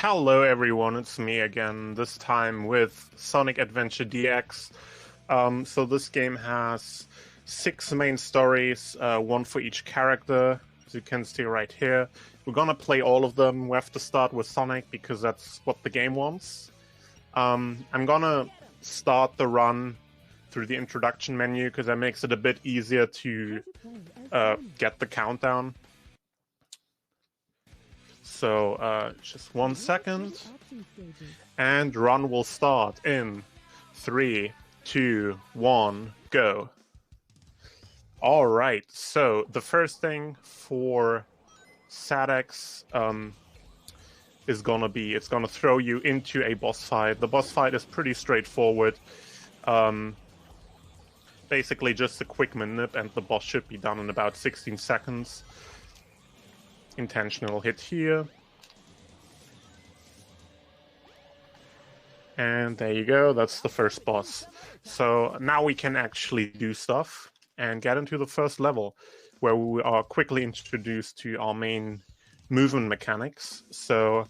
Hello everyone, it's me again, this time with Sonic Adventure DX. So this game has 6 main stories, one for each character, as you can see right here. We're gonna play all of them. We have to start with Sonic because that's what the game wants. I'm gonna start the run through the introduction menu because that makes it a bit easier to get the countdown. So just 1 second, and run will start in 3, 2, 1, go. All right, so the first thing for SADX is gonna be, it's gonna throw you into a boss fight. The boss fight is pretty straightforward. Basically just a quick manip and the boss should be done in about 16 seconds. Intentional hit here. And there you go, that's the first boss. So now we can actually do stuff and get into the first level, where we are quickly introduced to our main movement mechanics. So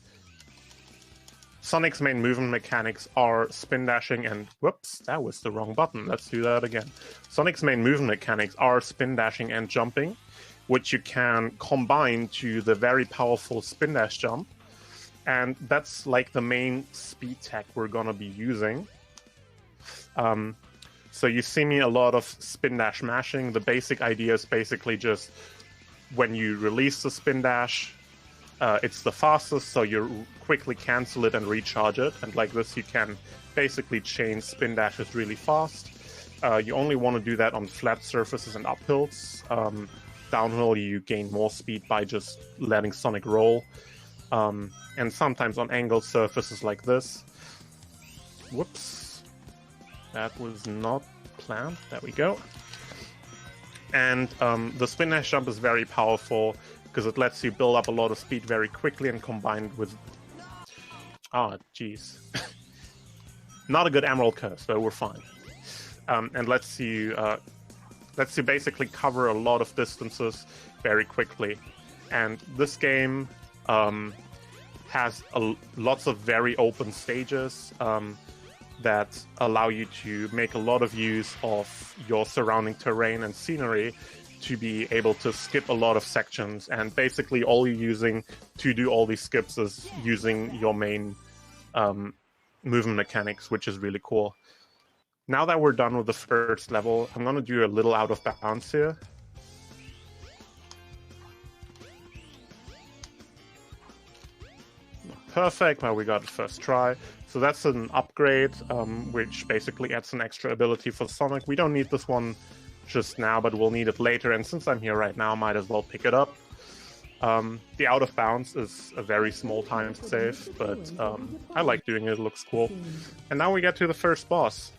Sonic's main movement mechanics are spin dashing and... Whoops, that was the wrong button. Let's do that again. Sonic's main movement mechanics are spin dashing and jumping, which you can combine to the very powerful spin dash jump. And that's like the main speed tech we're gonna be using. So you see me a lot of spin dash mashing. The basic idea is basically just when you release the spin dash, it's the fastest, so you quickly cancel it and recharge it. And like this, you can basically chain spin dashes really fast. You only want to do that on flat surfaces and uphills. Downhill, you gain more speed by just letting Sonic roll. And sometimes on angled surfaces like this. Whoops. That was not planned. There we go. And the spin dash jump is very powerful because it lets you build up a lot of speed very quickly and combined with... Ah, jeez. Not a good Emerald Curse, but we're fine. And lets you basically cover a lot of distances very quickly. And this game has lots of very open stages that allow you to make a lot of use of your surrounding terrain and scenery to be able to skip a lot of sections. And basically all you're using to do all these skips is using your main movement mechanics, which is really cool. Now that we're done with the first level, I'm going to do a little out of bounds here. Perfect, well, we got it first try. So that's an upgrade, which basically adds an extra ability for Sonic. We don't need this one just now, but we'll need it later. And since I'm here right now, I might as well pick it up. The out of bounds is a very small time save, but I like doing it, it looks cool. And now we get to the first boss.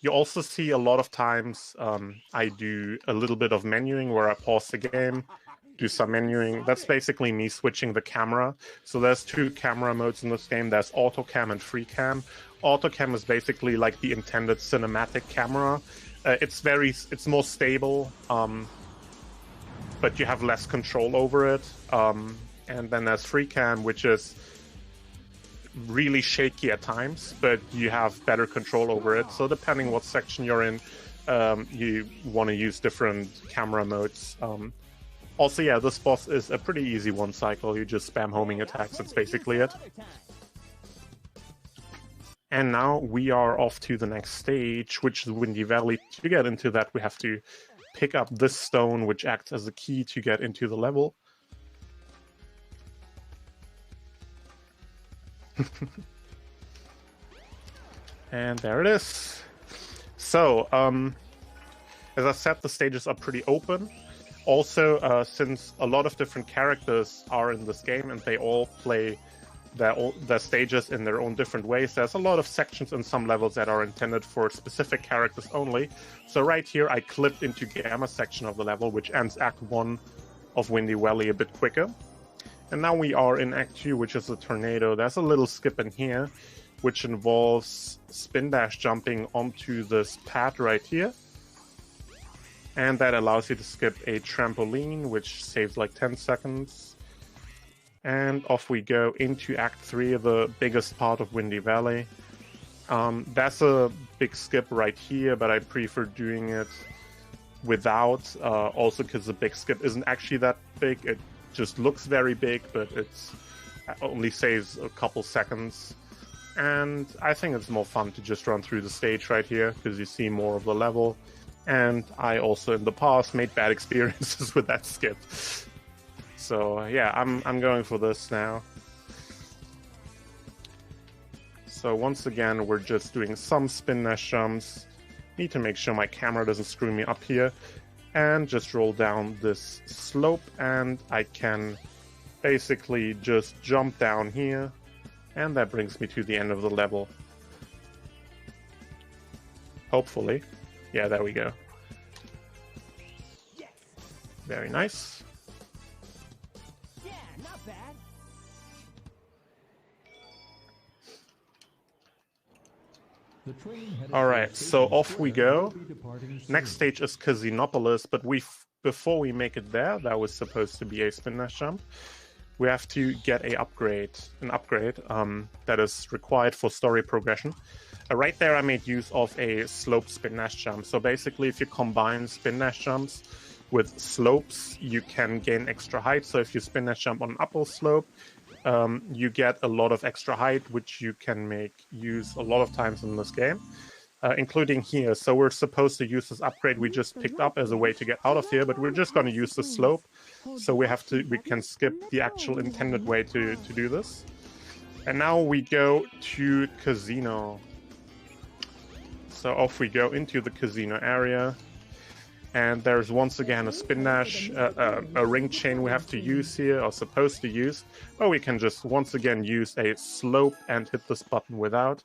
You also see a lot of times I do a little bit of menuing where I pause the game, do some menuing. That's basically me switching the camera. So there's 2 camera modes in this game. There's auto cam and free cam. Auto cam is basically like the intended cinematic camera. It's more stable, but you have less control over it. And then there's free cam, which is really shaky at times, but you have better control over it. So depending what section you're in, you want to use different camera modes. Also, yeah, this boss is a pretty easy one cycle. You just spam homing attacks, that's basically it. And now we are off to the next stage, which is Windy Valley. To get into that, we have to pick up this stone, which acts as a key to get into the level. And there it is. So, as I said, the stages are pretty open. Also, since a lot of different characters are in this game and they all play their stages in their own different ways, there's a lot of sections in some levels that are intended for specific characters only. So right here I clipped into Gamma section of the level, which ends Act 1 of Windy Valley a bit quicker. And now we are in Act 2, which is the tornado. There's a little skip in here, which involves spin dash jumping onto this pad right here. And that allows you to skip a trampoline, which saves like 10 seconds. And off we go into Act 3, the biggest part of Windy Valley. That's a big skip right here, but I prefer doing it without, also because the big skip isn't actually that big. It just looks very big, but it's only saves a couple seconds. And I think it's more fun to just run through the stage right here, because you see more of the level. And I also in the past made bad experiences with that skip. So yeah, I'm going for this now. So once again, we're just doing some spin dash jumps. Need to make sure my camera doesn't screw me up here. And just roll down this slope, and I can basically just jump down here. And that brings me to the end of the level. Hopefully. Yeah, there we go. Very nice. Yeah, not bad. Alright, so off we go. Next stage is Casinopolis, but before we make it there, that was supposed to be a spin dash jump. We have to get an upgrade that is required for story progression. Right there I made use of a slope spin dash jump. So basically if you combine spin dash jumps with slopes, you can gain extra height. So if you spin dash jump on an uphill slope, you get a lot of extra height, which you can make use a lot of times in this game, including here. So we're supposed to use this upgrade we just picked up as a way to get out of here, but we're just going to use the slope. So we can skip the actual intended way to do this. And now we go to Casino. So off we go into the casino area. And there's once again a spin dash, a ring chain we have to use here, or supposed to use. Or we can just once again use a slope and hit this button without.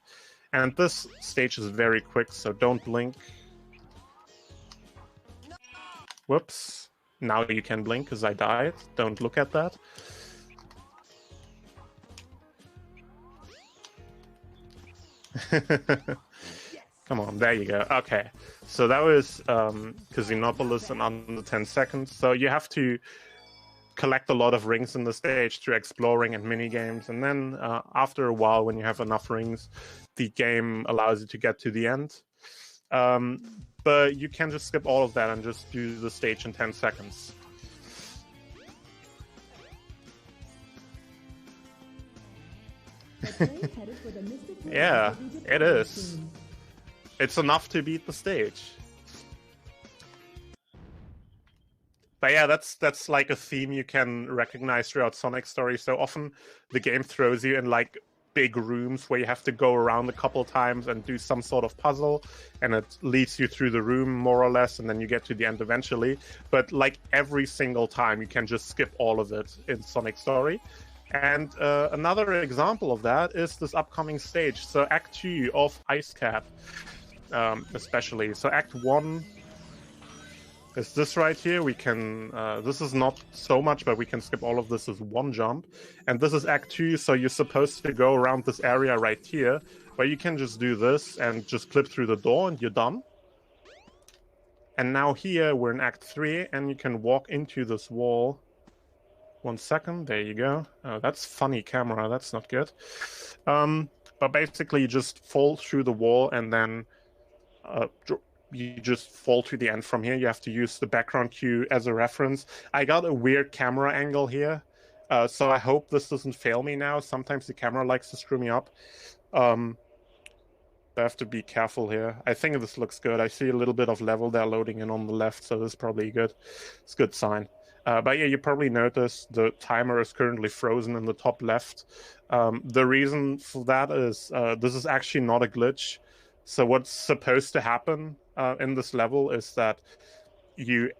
And this stage is very quick, so don't blink. Whoops. Now you can blink because I died. Don't look at that. Come on, there you go. Okay, so that was Casinopolis in under 10 seconds. So you have to collect a lot of rings in the stage through exploring and mini-games. And then after a while, when you have enough rings, the game allows you to get to the end. But you can just skip all of that and just do the stage in 10 seconds. Yeah, it is. It's enough to beat the stage. But yeah, that's like a theme you can recognize throughout Sonic stories. So often the game throws you in like big rooms where you have to go around a couple times and do some sort of puzzle, and it leads you through the room more or less, and then you get to the end eventually. But like every single time, you can just skip all of it in Sonic Story. And another example of that is this upcoming stage. So Act 2 of Ice Cap, especially. So Act 1 is this right here. We can, this is not so much, but we can skip all of this as one jump. And this is Act 2, so you're supposed to go around this area right here, where you can just do this and just clip through the door and you're done. And now here, we're in Act 3, and you can walk into this wall. 1 second, there you go. Oh, that's funny camera, that's not good. But basically, you just fall through the wall, and then you just fall to the end from here. You have to use the background cue as a reference. I got a weird camera angle here, so I hope this doesn't fail me now. Sometimes the camera likes to screw me up. I have to be careful here. I think this looks good. I see a little bit of level there loading in on the left, so this is probably good. It's a good sign. But yeah, you probably noticed the timer is currently frozen in the top left. The reason for that is this is actually not a glitch. So what's supposed to happen in this level is that you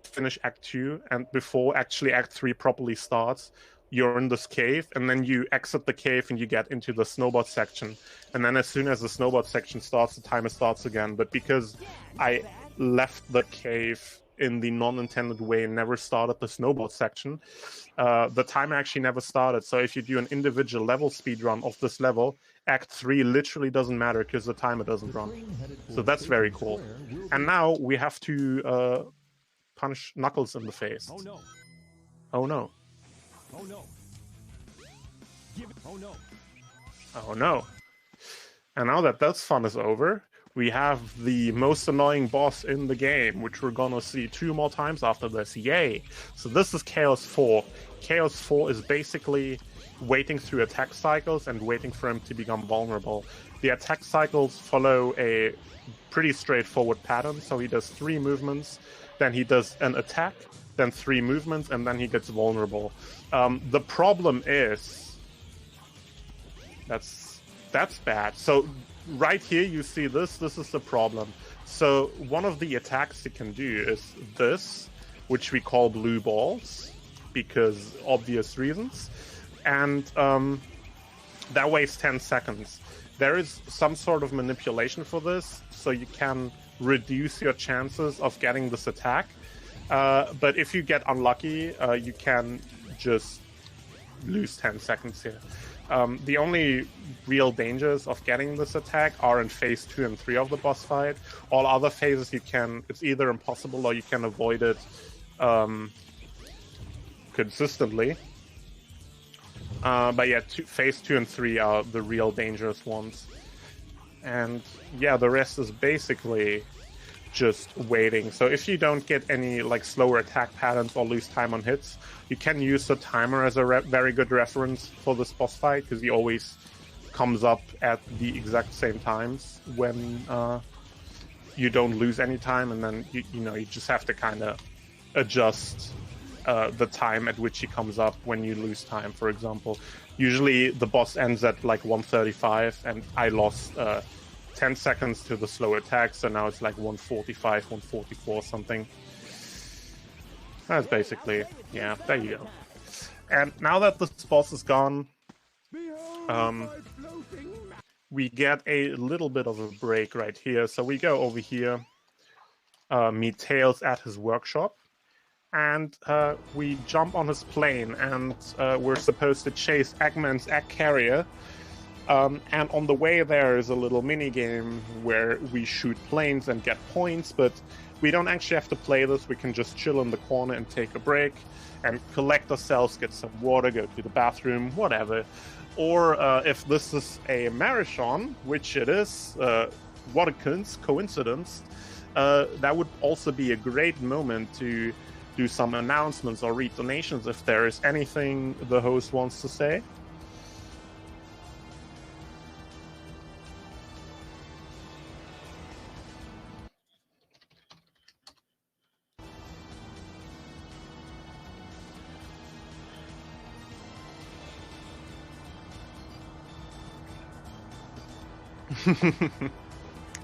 finish Act 2, and before actually Act 3 properly starts, you're in this cave, and then you exit the cave and you get into the snowboard section. And then as soon as the snowboard section starts, the timer starts again. But because I left the cave in the non-intended way and never started the snowboard section, the timer actually never started. So if you do an individual level speed run of this level, Act 3 literally doesn't matter because the timer doesn't run. So that's very cool. And now we have to punch Knuckles in the face. Oh no. Oh no. Oh no. Give it. Oh no. Oh no. And now that fun is over, we have the most annoying boss in the game, which we're gonna see 2 more times after this. Yay! So this is Chaos 4. Chaos 4 is basically waiting through attack cycles and waiting for him to become vulnerable. The attack cycles follow a pretty straightforward pattern, so he does 3 movements, then he does an attack, then 3 movements, and then he gets vulnerable. The problem is... That's bad. So right here you see this is the problem. So one of the attacks you can do is this, which we call blue balls, because obvious reasons. And that wastes 10 seconds. There is some sort of manipulation for this, so you can reduce your chances of getting this attack. But if you get unlucky, you can just lose 10 seconds here. The only real dangers of getting this attack are in phase 2 and 3 of the boss fight. All other phases it's either impossible or you can avoid it consistently. But yeah, phase 2 and 3 are the real dangerous ones. And yeah, the rest is basically just waiting. So if you don't get any like slower attack patterns or lose time on hits, you can use the timer as a very good reference for this boss fight, because he always comes up at the exact same times when you don't lose any time, and then you just have to kind of adjust the time at which he comes up when you lose time. For example, usually the boss ends at like 135, and I lost 10 seconds to the slow attack, so now it's like 145, 144 something. That's basically, yeah, there you go. And now that this boss is gone, we get a little bit of a break right here. So we go over here, meet Tails at his workshop, and we jump on his plane, and we're supposed to chase Eggman's egg carrier. And on the way there is a little mini game where we shoot planes and get points, but we don't actually have to play this. We can just chill in the corner and take a break and collect ourselves, get some water, go to the bathroom, whatever. Or if this is a marathon, which it is, what a coincidence, that would also be a great moment to do some announcements or read donations if there is anything the host wants to say.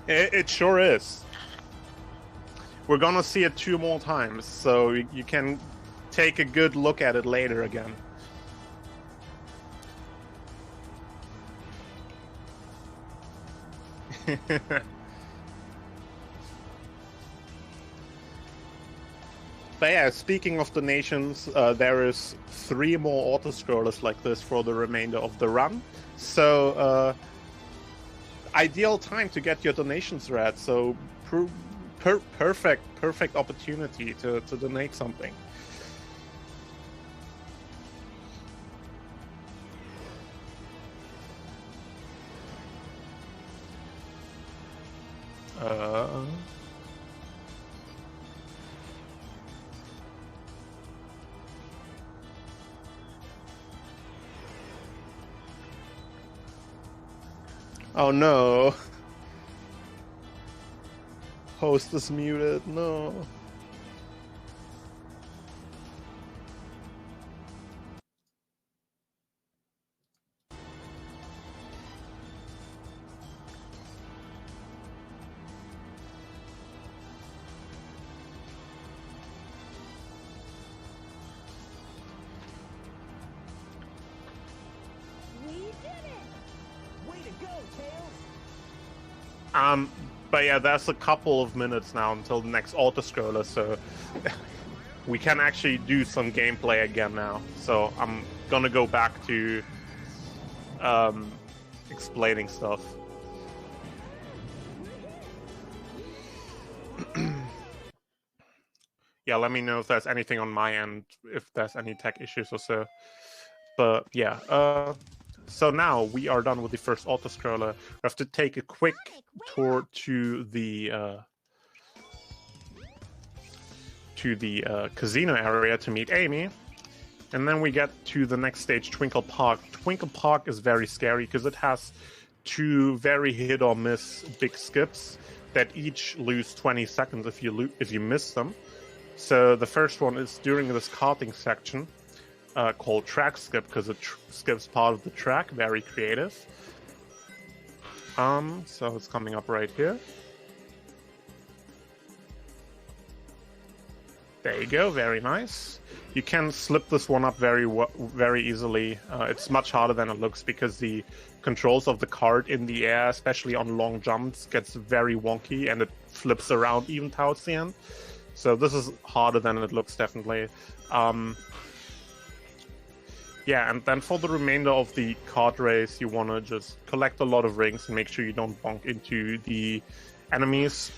It sure is. We're gonna see it 2 more times, so you can take a good look at it later again. But yeah, speaking of donations, there is 3 more auto-scrollers like this for the remainder of the run. So, ideal time to get your donations read. So, perfect opportunity to donate something. Oh no. Host is muted, no. We did it! Way to go, Tails! But yeah, there's a couple of minutes now until the next auto-scroller, so we can actually do some gameplay again now. So I'm gonna go back to explaining stuff. Yeah, let me know if there's anything on my end, if there's any tech issues or so. But yeah, so now we are done with the first auto-scroller. We have to take a quick tour to the casino area to meet Amy. And then we get to the next stage, Twinkle Park. Twinkle Park is very scary because it has two very hit or miss big skips that each lose 20 seconds if you miss them. So the first one is during this karting section, called track skip because it skips part of the track. Very creative. So it's coming up right here. There you go, very nice. You can slip this one up very easily. It's much harder than it looks because the controls of the cart in the air, especially on long jumps, gets very wonky and it flips around even towards the end. So this is harder than it looks, definitely. Yeah, and then for the remainder of the kart race, you want to just collect a lot of rings and make sure you don't bonk into the enemies.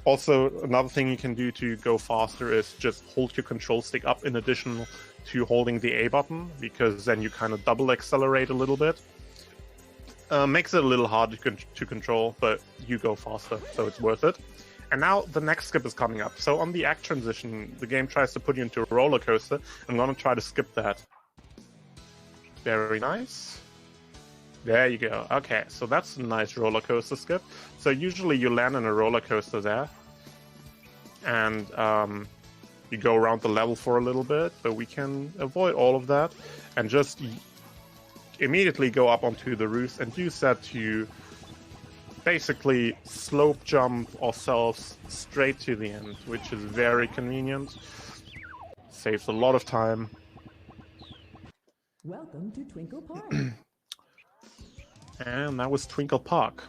Also, another thing you can do to go faster is just hold your control stick up in addition to holding the A button, because then you kind of double accelerate a little bit. Makes it a little hard to control, but you go faster, so it's worth it. And now the next skip is coming up. So on the act transition, the game tries to put you into a roller coaster. I'm going to try to skip that. Very nice. There you go. Okay, so that's a nice roller coaster skip. So usually you land in a roller coaster there. And you go around the level for a little bit, but we can avoid all of that and just immediately go up onto the roof and use that to basically slope jump ourselves straight to the end, which is very convenient. Saves a lot of time. Welcome to Twinkle Park. And that was Twinkle Park.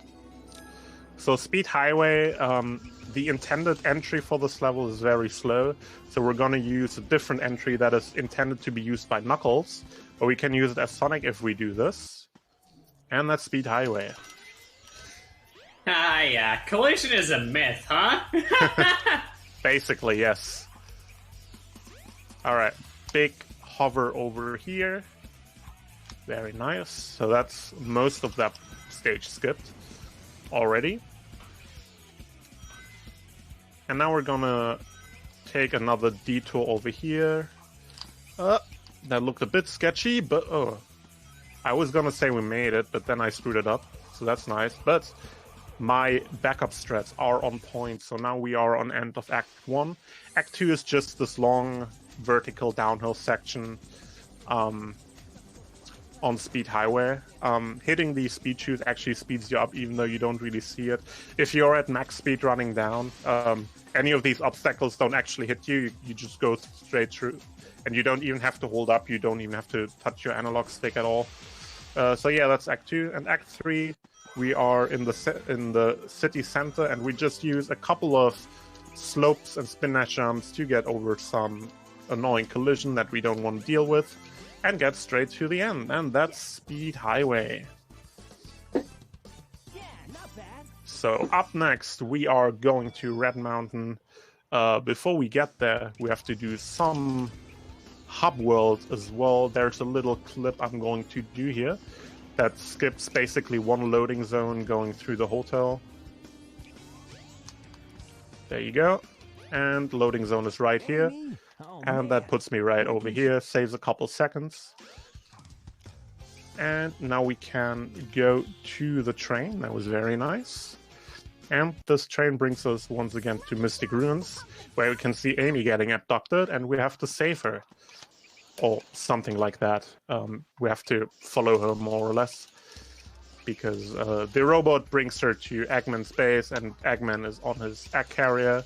So Speed Highway, the intended entry for this level is very slow. So we're going to use a different entry that is intended to be used by Knuckles. Or we can use it as Sonic if we do this. And that's Speed Highway. Ah, yeah. Collision is a myth, huh? Basically, yes. Alright. Big hover over here. Very nice. So that's most of that stage skipped already. And now we're gonna take another detour over here. That looked a bit sketchy, but I was gonna say we made it, but then I screwed it up. So that's nice. But my backup strats are on point. So now we are on end of Act 1. Act 2 is just this long vertical downhill section on Speed Highway. Hitting the speed shoot actually speeds you up even though you don't really see it. If you're at max speed running down, any of these obstacles don't actually hit you. You just go straight through. And you don't even have to hold up. You don't even have to touch your analog stick at all. So yeah, that's Act 2. And Act 3, we are in the city center, and we just use a couple of slopes and spin dash jumps to get over some annoying collision that we don't want to deal with, and get straight to the end. And that's Speed Highway. Yeah, not bad. So up next, we are going to Red Mountain. Before we get there, we have to do some hub world as well. There's a little clip I'm going to do here that skips basically one loading zone going through the hotel. There you go. And loading zone is right here. Oh, And that puts me right over here, saves a couple seconds. And now we can go to the train. That was very nice. And this train brings us once again to Mystic Ruins, where we can see Amy getting abducted, and we have to save her. Or something like that. We have to follow her more or less. Because the robot brings her to Eggman's base, and Eggman is on his egg carrier.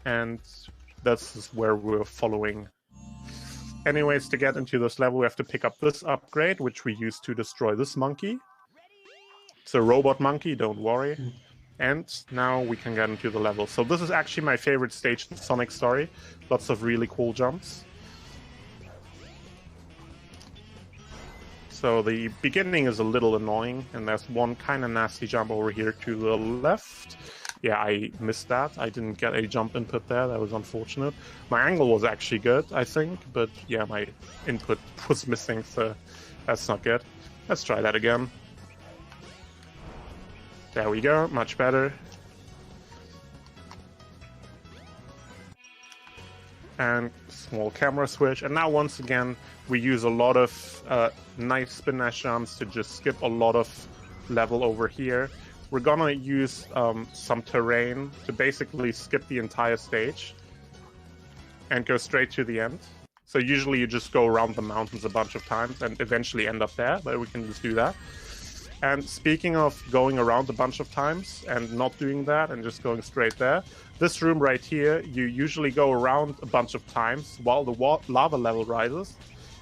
And that's where we're following. Anyways, to get into this level, we have to pick up this upgrade, which we use to destroy this monkey. It's a robot monkey, don't worry. And now we can get into the level. So this is actually my favorite stage in Sonic Story. Lots of really cool jumps. So the beginning is a little annoying, and there's one kind of nasty jump over here to the left. Yeah, I missed that. I didn't get a jump input there. That was unfortunate. My angle was actually good, I think, but yeah, my input was missing, so that's not good. Let's try that again. There we go, much better. And small camera switch. And now once again, we use a lot of nice spin dash jumps to just skip a lot of level over here. We're gonna use some terrain to basically skip the entire stage and go straight to the end. So usually you just go around the mountains a bunch of times and eventually end up there, but we can just do that. And speaking of going around a bunch of times and not doing that and just going straight there, this room right here, you usually go around a bunch of times while the lava level rises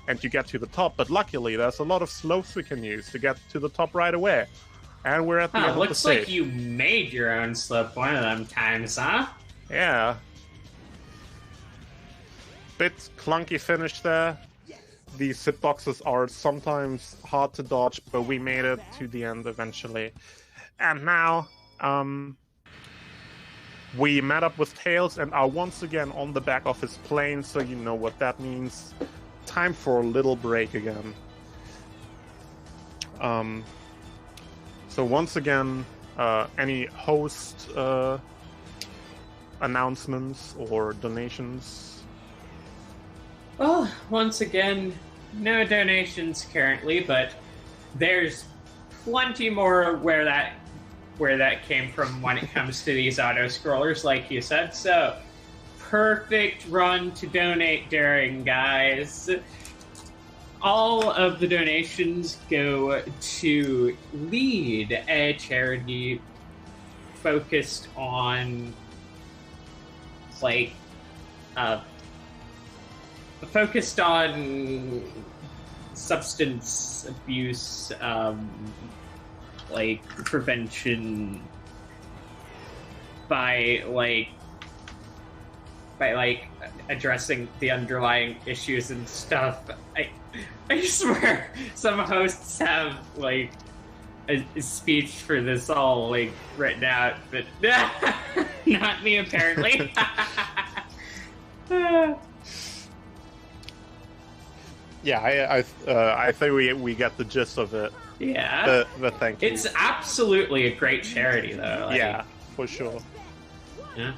and you get to the top. But luckily, there's a lot of slopes we can use to get to the top right away. And we're at the end of the looks stage. like you made your own slope one of them times, huh? Yeah. Bit clunky finish there. These hitboxes are sometimes hard to dodge, but we made it to the end eventually. And now, we met up with Tails and are once again on the back of his plane, so you know what that means. Time for a little break again. So once again, any host announcements or donations? Well, once again, no donations currently, but there's plenty more where that came from when it comes to these auto-scrollers, like you said. So, perfect run to donate during, guys. All of the donations go to LEAD, a charity focused on, substance abuse, prevention by addressing the underlying issues and stuff. I swear some hosts have a speech for this all written out, but not me apparently. Yeah, I think we get the gist of it. Yeah, but thank you. It's absolutely a great charity, though. Yeah, for sure. Yeah.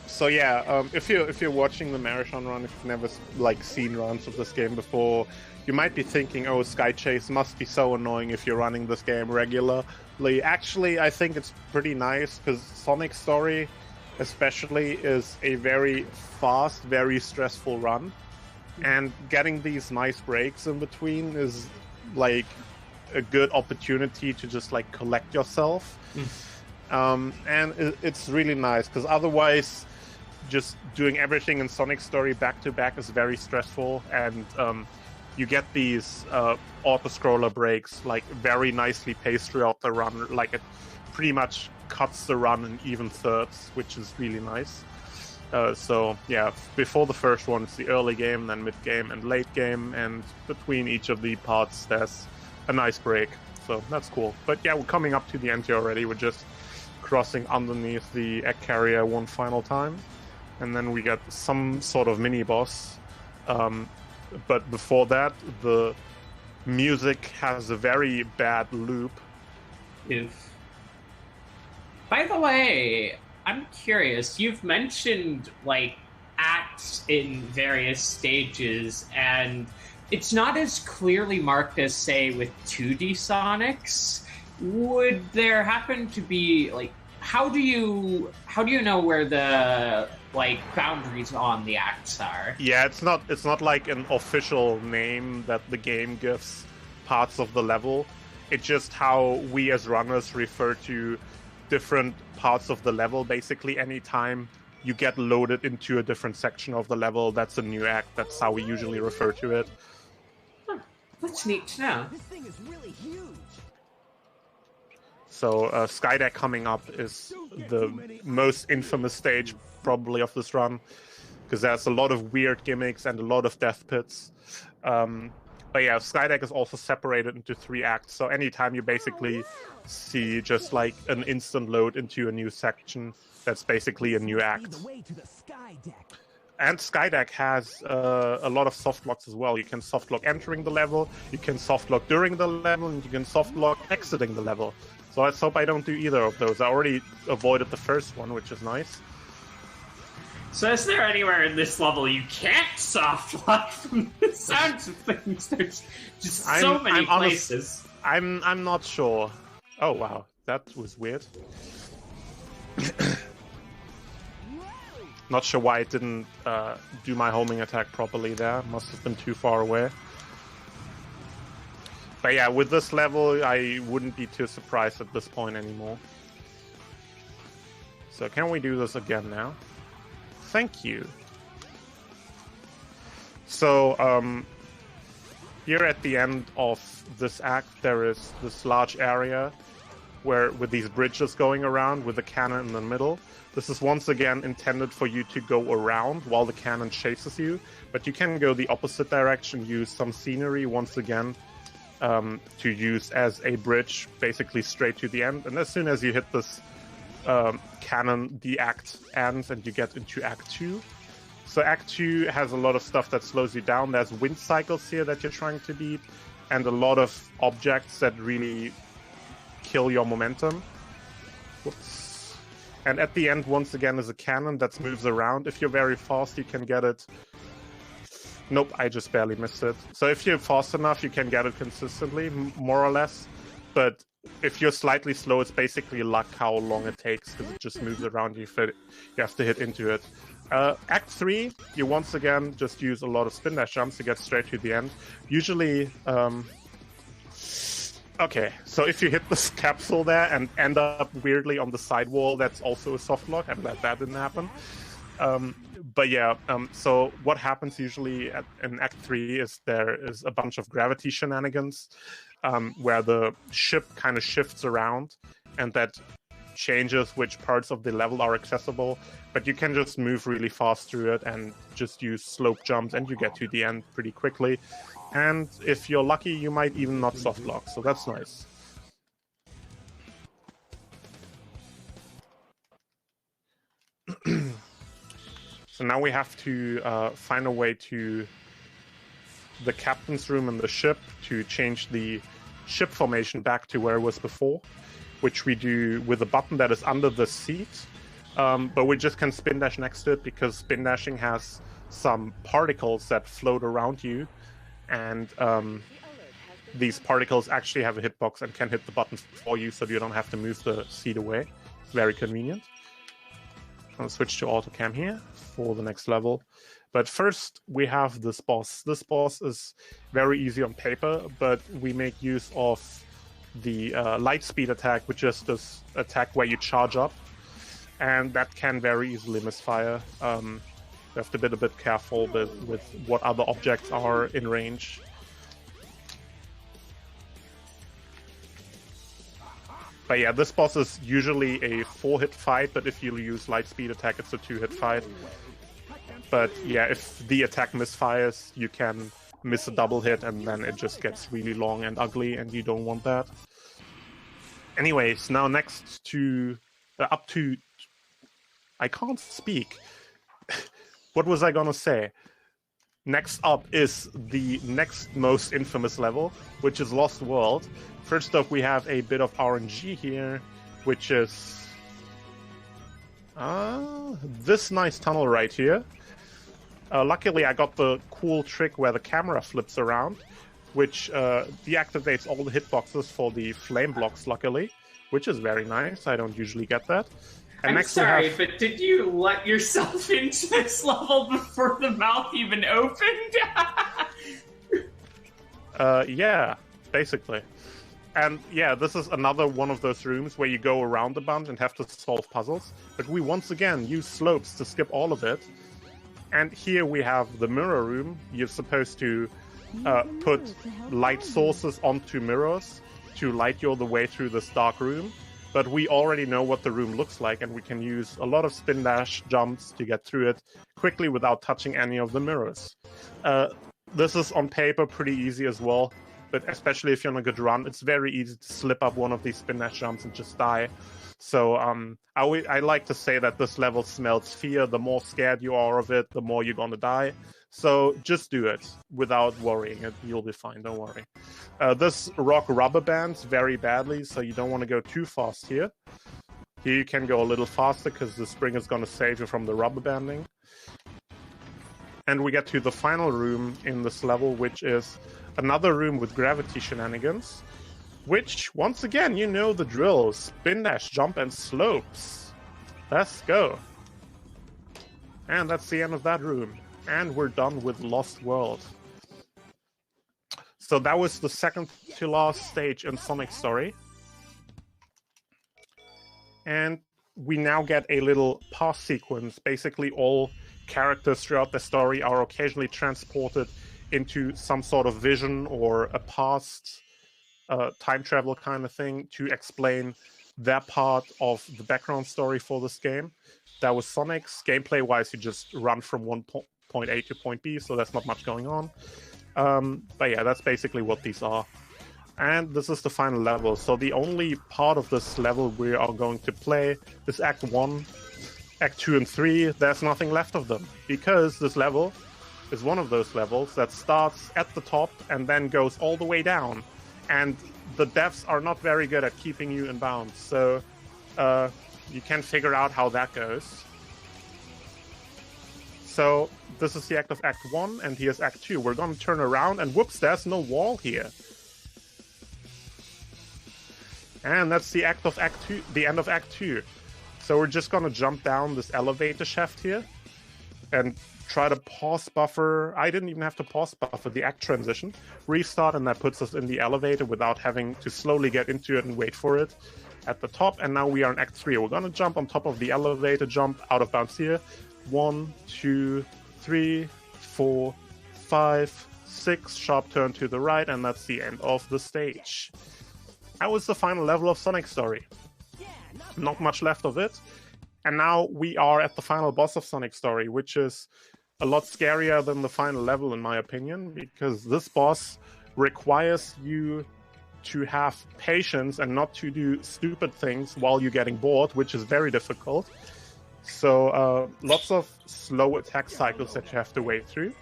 So yeah, if you're watching the marathon run, if you've never seen runs of this game before, you might be thinking, oh, Sky Chase must be so annoying if you're running this game regularly. Actually, I think it's pretty nice because Sonic Story especially is a very fast, very stressful run, and getting these nice breaks in between is a good opportunity to just collect yourself. And it's really nice because otherwise just doing everything in Sonic Story back to back is very stressful, and you get these auto-scroller breaks very nicely paced throughout the run. It pretty much cuts the run in even thirds, which is really nice. So yeah, before the first one it's the early game, then mid game and late game, and between each of the parts there's a nice break, so that's cool. But yeah, we're coming up to the end here already. We're just crossing underneath the egg carrier one final time, and then we get some sort of mini boss. But before that, the music has a very bad loop. By the way, I'm curious, you've mentioned acts in various stages, and it's not as clearly marked as, say, with 2D Sonics. Would there happen to be how do you know where the boundaries on the acts are? Yeah, it's not an official name that the game gives parts of the level. It's just how we as runners refer to different parts of the level. Basically, anytime you get loaded into a different section of the level, that's a new act. That's how we usually refer to it. Huh. That's neat to know. This thing is really huge. So Skydeck coming up is the most infamous stage probably of this run, because there's a lot of weird gimmicks and a lot of death pits. But yeah, Skydeck is also separated into 3 acts, so anytime you basically see just like an instant load into a new section, that's basically a new act. The way to the sky deck. And Skydeck has a lot of soft locks as well. You can soft lock entering the level, you can soft lock during the level, and you can soft lock exiting the level. So let's hope I don't do either of those. I already avoided the first one, which is nice. So is there anywhere in this level you can't soft lock from the sounds of things? There's just so many places. I'm not sure. Oh wow, that was weird. Not sure why it didn't do my homing attack properly there. Must have been too far away. But yeah, with this level, I wouldn't be too surprised at this point anymore. So can we do this again now? Thank you. So, here at the end of this act, there is this large area with these bridges going around with the cannon in the middle. This is once again intended for you to go around while the cannon chases you, but you can go the opposite direction, use some scenery once again to use as a bridge, basically straight to the end. And as soon as you hit this cannon, the act ends and you get into Act 2. So Act 2 has a lot of stuff that slows you down. There's wind cycles here that you're trying to beat, and a lot of objects that really kill your momentum. Whoops. And at the end, once again, is a cannon that moves around. If you're very fast, you can get it. Nope, I just barely missed it. So if you're fast enough, you can get it consistently, more or less. But if you're slightly slow, it's basically luck how long it takes, because it just moves around you. You have to hit into it. Act 3, you once again just use a lot of spin dash jumps to get straight to the end. Usually, okay, so if you hit this capsule there and end up weirdly on the side wall, that's also a soft lock. I'm glad that didn't happen. But yeah, so what happens usually in Act 3 is there is a bunch of gravity shenanigans where the ship kind of shifts around, and that changes which parts of the level are accessible. But you can just move really fast through it and just use slope jumps, and you get to the end pretty quickly. And if you're lucky, you might even not soft lock, so that's nice. So now we have to find a way to the captain's room in the ship to change the ship formation back to where it was before, which we do with a button that is under the seat. But we just can spin dash next to it, because spin dashing has some particles that float around you, and these particles actually have a hitbox and can hit the button for you, so you don't have to move the seat away. Very convenient. I'll switch to autocam here for the next level. But first, we have this boss. This boss is very easy on paper, but we make use of the light speed attack, which is this attack where you charge up, and that can very easily misfire. You have to be a bit careful with what other objects are in range. But yeah, this boss is usually a 4-hit fight, but if you use light speed attack, it's a 2-hit fight. But yeah, if the attack misfires, you can miss a double hit, and then it just gets really long and ugly, and you don't want that. Anyways, now next to... up to... I can't speak. What was I gonna say? Next up is the next most infamous level, which is Lost World. First off, we have a bit of RNG here, which is this nice tunnel right here. Luckily, I got the cool trick where the camera flips around, which deactivates all the hitboxes for the flame blocks, luckily, which is very nice. I don't usually get that. And I'm sorry, but did you let yourself into this level before the mouth even opened? Yeah, basically. And yeah, this is another one of those rooms where you go around a bunch and have to solve puzzles. But we once again use slopes to skip all of it. And here we have the mirror room. You're supposed to put light sources onto mirrors to light you the way through this dark room. But we already know what the room looks like, and we can use a lot of spin dash jumps to get through it quickly without touching any of the mirrors. This is on paper pretty easy as well, but especially if you're on a good run, it's very easy to slip up one of these spin dash jumps and just die. So I like to say that this level smells fear. The more scared you are of it, the more you're gonna die. So just do it without worrying. You'll be fine, don't worry. This rock rubber bands very badly, so you don't want to go too fast here. Here you can go a little faster because the spring is going to save you from the rubber banding. And we get to the final room in this level, which is another room with gravity shenanigans. Which, once again, you know the drill. Spin dash, jump, and slopes. Let's go. And that's the end of that room. And we're done with Lost World. So that was the second to last stage in Sonic Story. And we now get a little past sequence. Basically, all characters throughout the story are occasionally transported into some sort of vision or a past time travel kind of thing to explain their part of the background story for this game. That was Sonic's. Gameplay-wise, you just run from point A to point B, so there's not much going on. But yeah, that's basically what these are. And this is the final level. So the only part of this level we are going to play is Act 1. Act 2 and 3, there's nothing left of them. Because this level is one of those levels that starts at the top and then goes all the way down. And the devs are not very good at keeping you in bounds. So you can figure out how that goes. So this is the act of Act 1, and here's Act 2. We're going to turn around, and whoops, there's no wall here. And that's the act of Act 2, the end of Act 2. So we're just going to jump down this elevator shaft here and try to pause buffer. I didn't even have to pause buffer the act transition. Restart, and that puts us in the elevator without having to slowly get into it and wait for it at the top. And now we are in Act 3. We're going to jump on top of the elevator, jump out of bounds here. 1, 2, 3, 4, 5, 6. Sharp turn to the right, and that's the end of the stage. That was the final level of Sonic Story. Not much left of it. And now we are at the final boss of Sonic Story, which is a lot scarier than the final level, in my opinion, because this boss requires you to have patience and not to do stupid things while you're getting bored, which is very difficult. So lots of slow attack cycles that you have to wait through.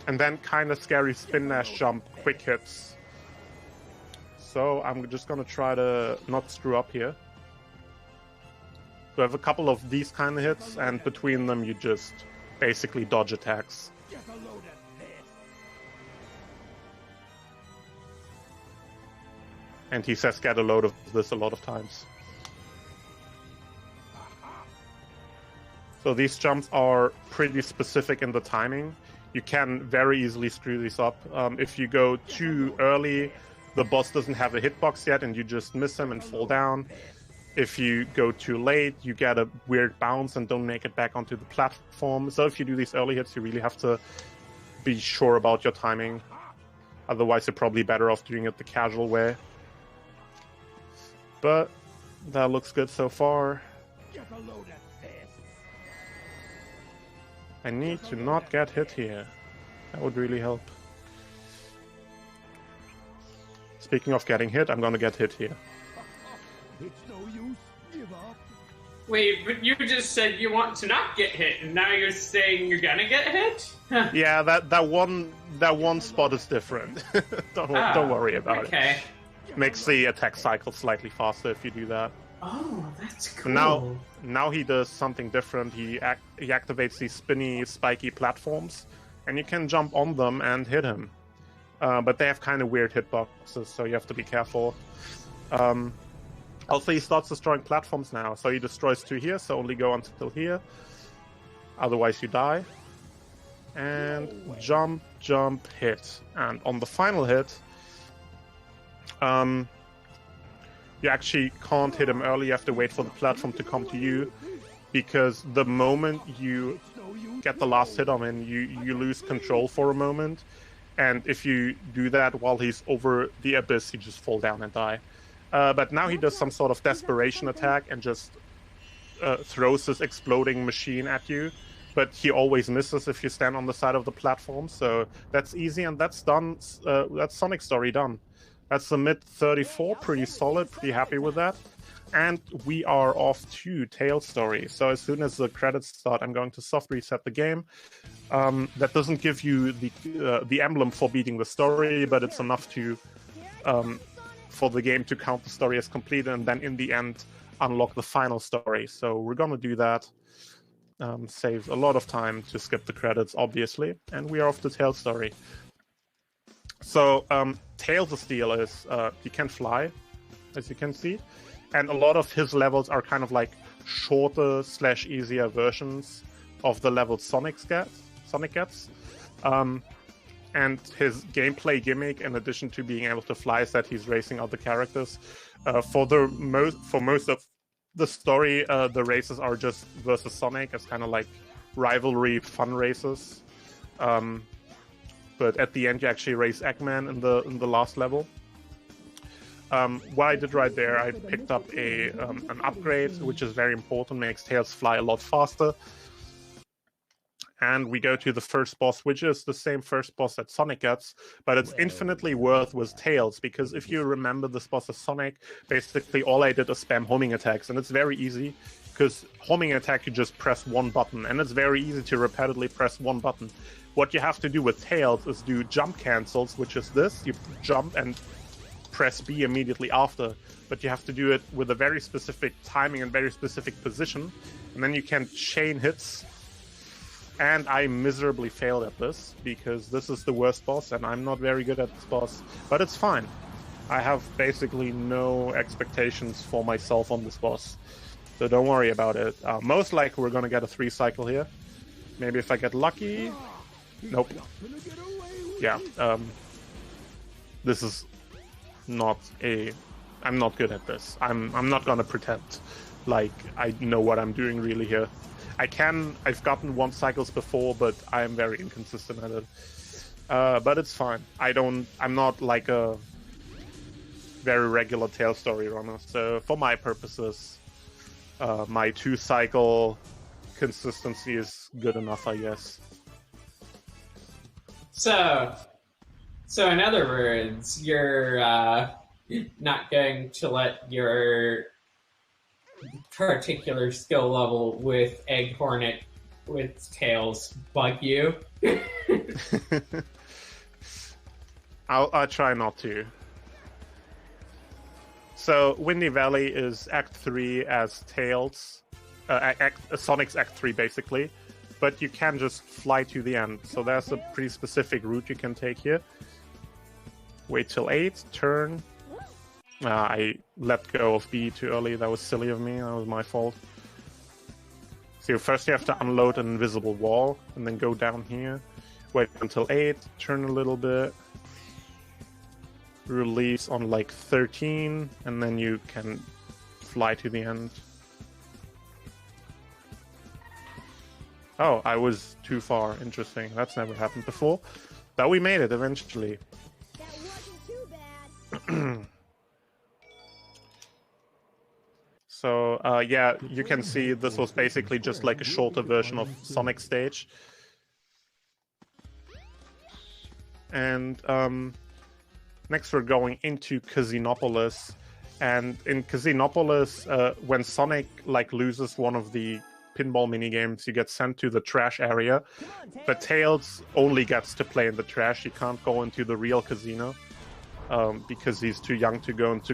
And then kind of scary spin dash jump quick hits. So I'm just going to try to not screw up here. So I have a couple of these kind of hits, and between them you just basically dodge attacks. And he says get a load of this a lot of times. So these jumps are pretty specific in the timing. You can very easily screw these up. If you go too early, the boss doesn't have a hitbox yet and you just miss him and fall down. If you go too late, you get a weird bounce and don't make it back onto the platform. So if you do these early hits, you really have to be sure about your timing. Otherwise, you're probably better off doing it the casual way. But that looks good so far. I need to not get hit here. That would really help. Speaking of getting hit, I'm gonna get hit here. It's no use. Give up. Wait, but you just said you want to not get hit, and now you're saying you're gonna get hit? Yeah, that one spot is different. don't worry about it. Makes the attack cycle slightly faster if you do that. Oh, that's cool. Now he does something different. He activates these spinny, spiky platforms, and you can jump on them and hit him. But they have kind of weird hitboxes, so you have to be careful. Also, he starts destroying platforms now. So he destroys 2 here, so only go until here. Otherwise, you die. And jump, jump, hit. And on the final hit, you actually can't hit him early. You have to wait for the platform to come to you. Because the moment you get the last hit on him, you lose control for a moment. And if you do that while he's over the abyss, you just fall down and die. But now he does some sort of desperation attack and just throws this exploding machine at you. but he always misses if you stand on the side of the platform. So that's easy, and that's done. That's Sonic Story done. That's the mid 34, pretty solid, pretty happy with that. And we are off to Tails Story. So as soon as the credits start, I'm going to soft reset the game. That doesn't give you the emblem for beating the story, but it's enough to for the game to count the story as complete, and then in the end unlock the final story. So we're gonna do that. Saves a lot of time to skip the credits, obviously, and we are off to Tails Story. So Tails' deal is he can fly, as you can see, and a lot of his levels are kind of like shorter / easier versions of the levels Sonic gets. And his gameplay gimmick, in addition to being able to fly, is that he's racing other characters. For most of the story, the races are just versus Sonic. It's kind of like rivalry fun races. But at the end, you actually race Eggman in the last level. What I did right there, I picked up an upgrade, which is very important, makes Tails fly a lot faster. And we go to the first boss, which is the same first boss that Sonic gets, but it's infinitely worse with Tails, because if you remember this boss as Sonic, basically all I did is spam homing attacks, and it's very easy, because homing attack, you just press one button, and it's very easy to repeatedly press one button. What you have to do with Tails is do jump cancels, which is this, you jump and press B immediately after, but you have to do it with a very specific timing and very specific position, and then you can chain hits. And I miserably failed at this, because this is the worst boss, and I'm not very good at this boss. But it's fine. I have basically no expectations for myself on this boss. So don't worry about it. Most likely we're going to get a 3-cycle here. Maybe if I get lucky. Nope. Yeah. This is not a... I'm not good at this. I'm not going to pretend like I know what I'm doing really here. I've gotten 1 cycles before, but I'm very inconsistent at it. But it's fine. I'm not like a very regular Tails Story runner. So for my purposes, my 2-cycle consistency is good enough, I guess. So in other words, you're not going to let your particular skill level with Egg Hornet with Tails bug you. I'll try not to. So Windy Valley is Act 3 as Tails, Sonic's Act 3 basically, but you can just fly to the end. So there's a pretty specific route you can take here. Wait till 8, turn. I let go of B too early. That was silly of me. That was my fault. So first you have to unload an invisible wall, and then go down here. Wait until 8, turn a little bit. Release on like 13, and then you can fly to the end. Oh, I was too far. Interesting. That's never happened before. But we made it eventually. That wasn't too bad. So, yeah, you can see this was basically just like a shorter version of Sonic Stage. And next we're going into Casinopolis. And in Casinopolis, when Sonic loses one of the pinball minigames, you get sent to the trash area. But Tails only gets to play in the trash. He can't go into the real casino. Because he's too young to go into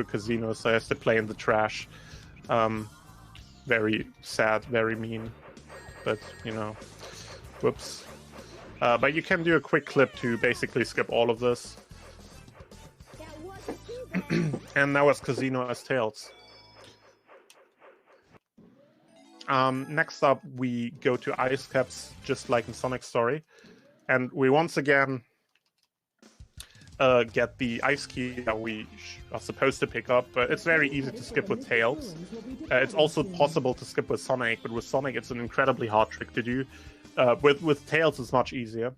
a casino, so he has to play in the trash. Very sad, very mean, but you know, whoops. But you can do a quick clip to basically skip all of this. And that was Casino as Tails. Next up, we go to Ice Caps, just like in Sonic Story, and we once again get the ice key that we are supposed to pick up, but it's very easy to skip with Tails. It's also possible to skip with Sonic, but with Sonic it's an incredibly hard trick to do. With Tails it's much easier.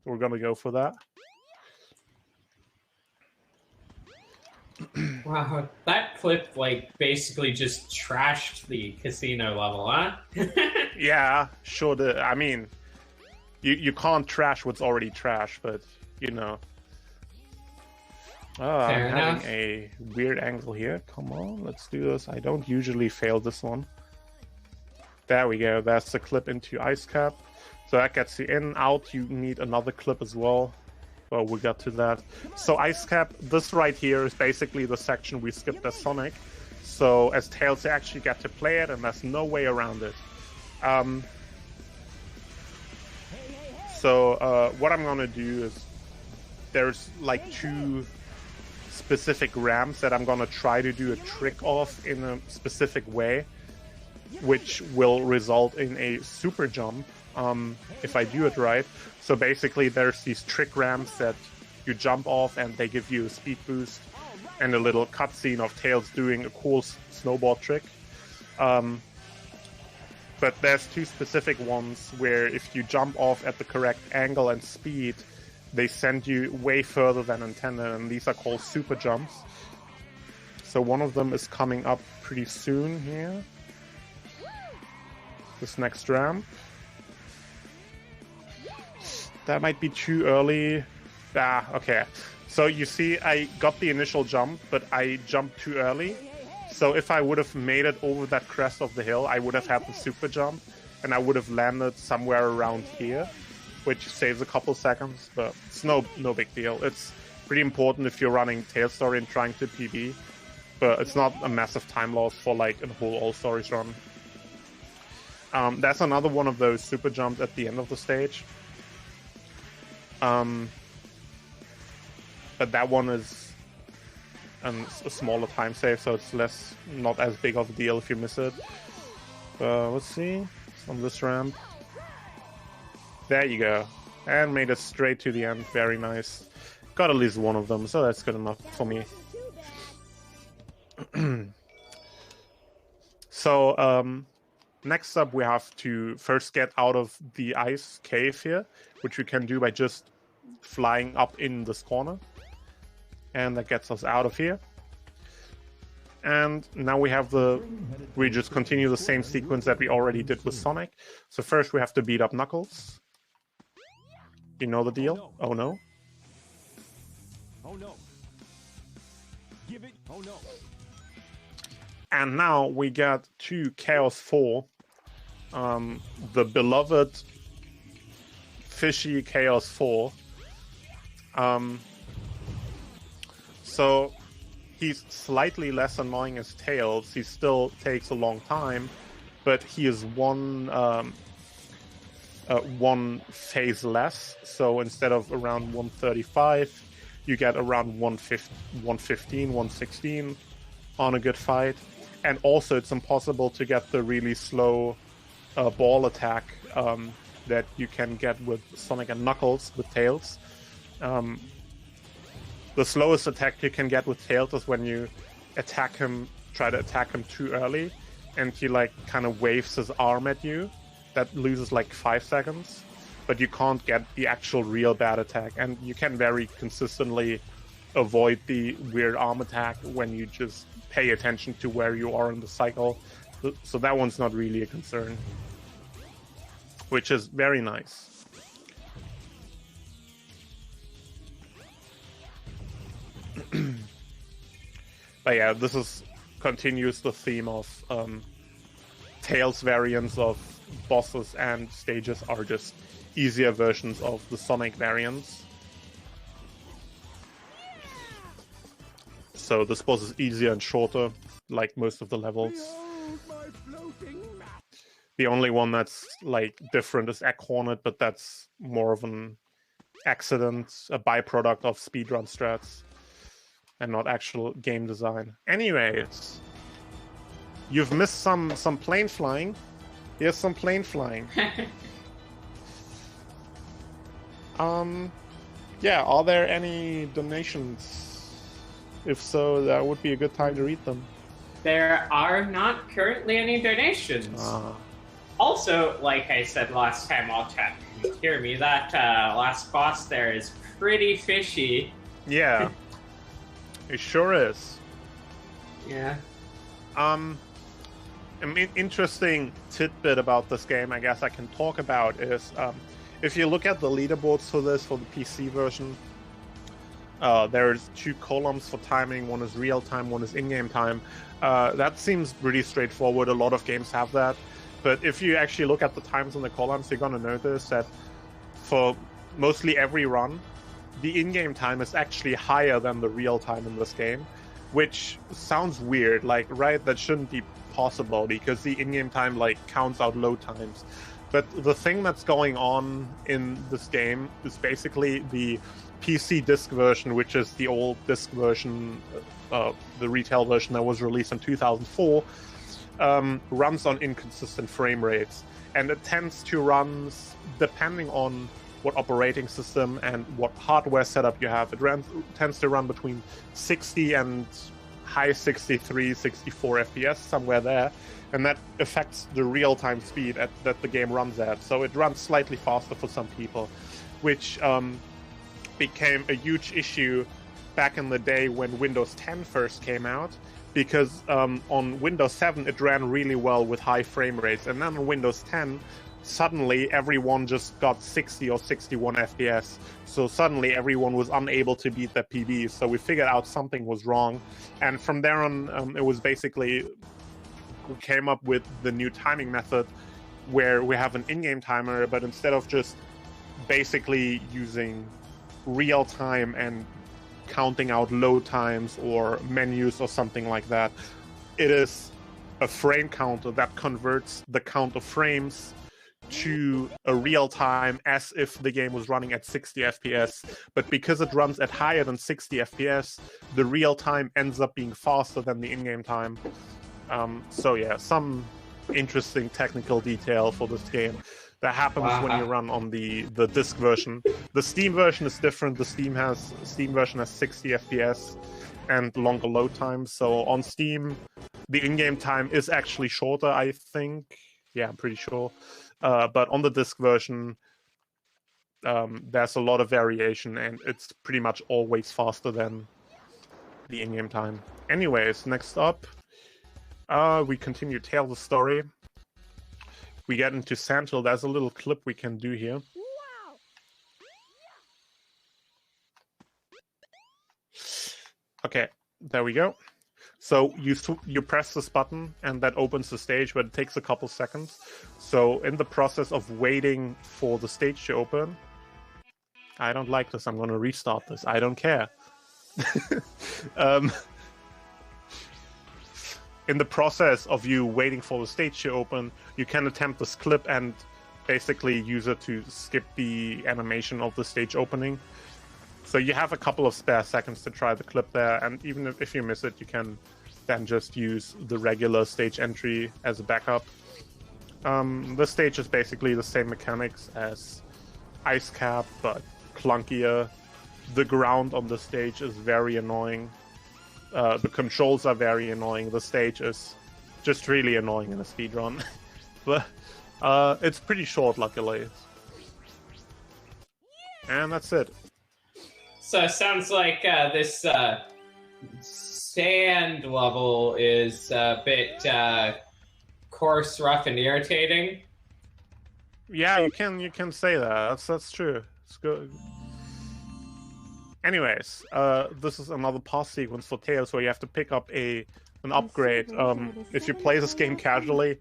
We're gonna go for that. Wow, that clip basically just trashed the casino level, huh? Yeah, sure. I mean, you can't trash what's already trash, but you know. Oh, Fair I'm enough. having a weird angle here. Come on, let's do this. I don't usually fail this one. There we go. That's the clip into ice cap. So that gets you in, out. You need another clip as well. Well, we got to that. So ice cap, this right here is basically the section we skipped as Sonic. So as Tails, you actually get to play it, and there's no way around it. So what I'm gonna do is there's like 2 specific ramps that I'm gonna try to do a trick off in a specific way, which will result in a super jump if I do it right. So basically there's these trick ramps that you jump off and they give you a speed boost and a little cutscene of Tails doing a cool snowboard trick. But there's 2 specific ones where if you jump off at the correct angle and speed, they send you way further than intended, and these are called super jumps. So one of them is coming up pretty soon here. This next ramp. That might be too early. Ah, okay. So you see, I got the initial jump, but I jumped too early. So if I would have made it over that crest of the hill, I would have had the super jump, and I would have landed somewhere around here, which saves a couple seconds, but it's no big deal. It's pretty important if you're running Tails Story and trying to PB, but it's not a massive time loss for like a whole All Stories run. That's another one of those super jumps at the end of the stage. But that one is a smaller time save, so it's not as big of a deal if you miss it. Let's see, it's on this ramp. There you go, and made it straight to the end. Very nice. Got at least one of them, so that's good enough for me. So next up we have to first get out of the ice cave here, which we can do by just flying up in this corner. And that gets us out of here. And now we just continue the same sequence that we already did with Sonic. So first we have to beat up Knuckles. You know the deal? Oh no. Oh no. Give it. Oh no. And now we get to Chaos 4. The beloved fishy Chaos 4. So he's slightly less annoying as Tails. He still takes a long time, but he is one phase less. So instead of around 135, you get around 115, 116 on a good fight. And also it's impossible to get the really slow ball attack that you can get with Sonic and Knuckles with Tails. The slowest attack you can get with Tails is when you try to attack him too early, and he like kind of waves his arm at you. That loses like 5 seconds, but you can't get the actual real bad attack, and you can very consistently avoid the weird arm attack when you just pay attention to where you are in the cycle. So that one's not really a concern, which is very nice. But yeah, this continues the theme of Tails variants of bosses and stages are just easier versions of the Sonic variants. So this boss is easier and shorter, like most of the levels. The only one that's like different is Egg Hornet, but that's more of an accident, a byproduct of speedrun strats, and not actual game design. Anyways, you've missed some plane flying. Here's some plane flying. Yeah, are there any donations? If so, that would be a good time to read them. There are not currently any donations. Also, like I said last time, I'll chat. You hear me? That last boss there is pretty fishy. Yeah. It sure is. Yeah. interesting tidbit about this game I guess I can talk about is if you look at the leaderboards for this, for the PC version, there's 2 columns for timing. One is real time, one is in-game time. That seems pretty straightforward. A lot of games have that. But if you actually look at the times in the columns, you're going to notice that for mostly every run, the in-game time is actually higher than the real time in this game, which sounds weird. Like, right, that shouldn't be possible because the in-game time like counts out load times. But the thing that's going on in this game is basically the PC disc version, which is the old disc version, the retail version that was released in 2004, runs on inconsistent frame rates. And it tends to run, depending on what operating system and what hardware setup you have, tends to run between 60 and high 63, 64 FPS, somewhere there. And that affects the real-time speed that the game runs at. So it runs slightly faster for some people, which became a huge issue back in the day when Windows 10 first came out, because on Windows 7 it ran really well with high frame rates, and then on Windows 10 suddenly everyone just got 60 or 61 FPS, so suddenly everyone was unable to beat their PBs. So we figured out something was wrong, and from there on it was basically, we came up with the new timing method where we have an in-game timer, but instead of just basically using real time and counting out load times or menus or something like that, it is a frame counter that converts the count of frames to a real time as if the game was running at 60 FPS. But because it runs at higher than 60 FPS, the real time ends up being faster than the in-game time. So yeah, some interesting technical detail for this game that happens when you run on the disc version. The Steam version is different. The Steam version has 60 FPS and longer load times. So on Steam, the in-game time is actually shorter, I think. Yeah, I'm pretty sure. But on the disc version, there's a lot of variation, and it's pretty much always faster than the in-game time. Anyways, next up, we continue to tell the story. We get into Central. There's a little clip we can do here. Wow. Okay, there we go. So you press this button, and that opens the stage, but it takes a couple seconds. So in the process of waiting for the stage to open, I don't like this. I'm going to restart this. I don't care. In the process of you waiting for the stage to open, you can attempt this clip and basically use it to skip the animation of the stage opening. So you have a couple of spare seconds to try the clip there, and even if you miss it, you can then just use the regular stage entry as a backup. This stage is basically the same mechanics as Ice Cap, but clunkier. The ground on the stage is very annoying. The controls are very annoying. The stage is just really annoying in a speedrun. But it's pretty short, luckily. And that's it. So it sounds like this sand level is a bit coarse, rough, and irritating. Yeah, you can say that. That's true. It's good. Anyways, this is another pass sequence for Tails where you have to pick up an upgrade. If you play this game casually,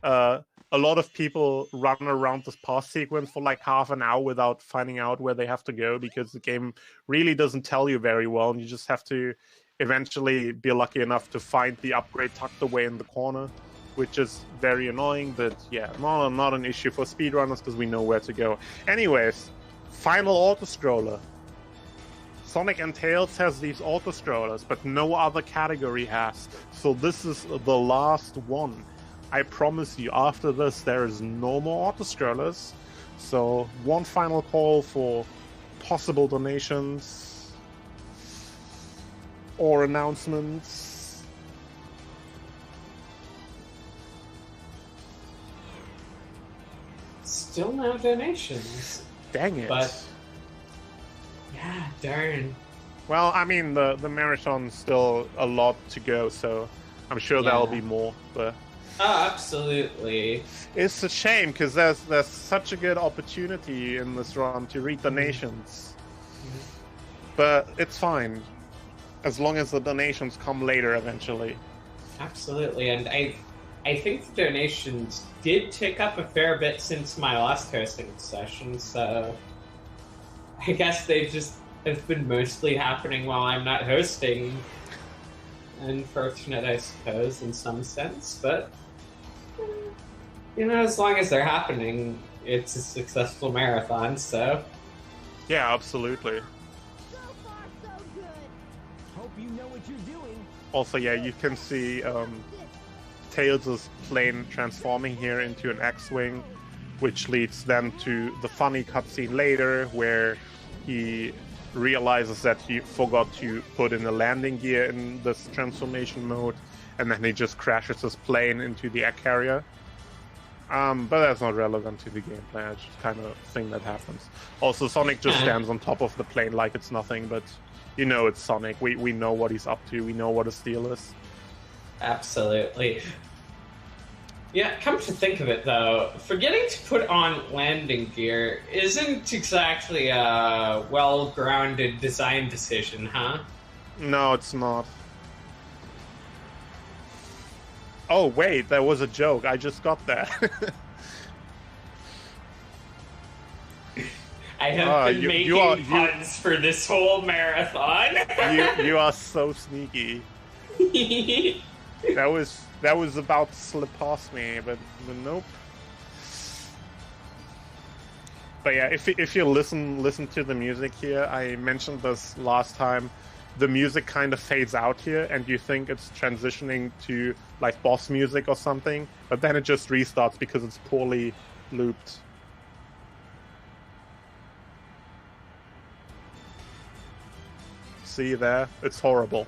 a lot of people run around this pass sequence for like half an hour without finding out where they have to go, because the game really doesn't tell you very well, and you just have to eventually be lucky enough to find the upgrade tucked away in the corner, which is very annoying, but yeah, not an issue for speedrunners because we know where to go. Anyways, final auto-scroller. Sonic and Tails has these auto-scrollers, but no other category has. So this is the last one. I promise you, after this, there is no more auto-scrollers. So one final call for possible donations or announcements. Still no donations. Dang it. But yeah, darn. Well, I mean, the marathon's still a lot to go, so I'm sure there'll be more. But Oh, absolutely. It's a shame because there's such a good opportunity in this run to read donations, but it's fine as long as the donations come later eventually. Absolutely, and I think the donations did tick up a fair bit since my last hosting session, so I guess they just have been mostly happening while I'm not hosting. Unfortunate, I suppose, in some sense, but you know, as long as they're happening, it's a successful marathon, so. Yeah, absolutely. So far, so good. Hope you know what you're doing. Also, yeah, you can see Tails' plane transforming here into an X-Wing, which leads then to the funny cutscene later where he realizes that he forgot to put in a landing gear in this transformation mode, and then he just crashes his plane into the egg carrier. But that's not relevant to the gameplay, it's just kind of thing that happens. Also, Sonic just stands on top of the plane like it's nothing, but you know it's Sonic. We know what he's up to, we know what his deal is. Absolutely. Yeah, come to think of it, though, forgetting to put on landing gear isn't exactly a well-grounded design decision, huh? No, it's not. Oh, wait, that was a joke. I just got that. I have been making puns for this whole marathon. you are so sneaky. That was about to slip past me, but nope. But yeah, if you listen to the music here, I mentioned this last time. The music kind of fades out here, and you think it's transitioning to like boss music or something, but then it just restarts because it's poorly looped. See there? It's horrible.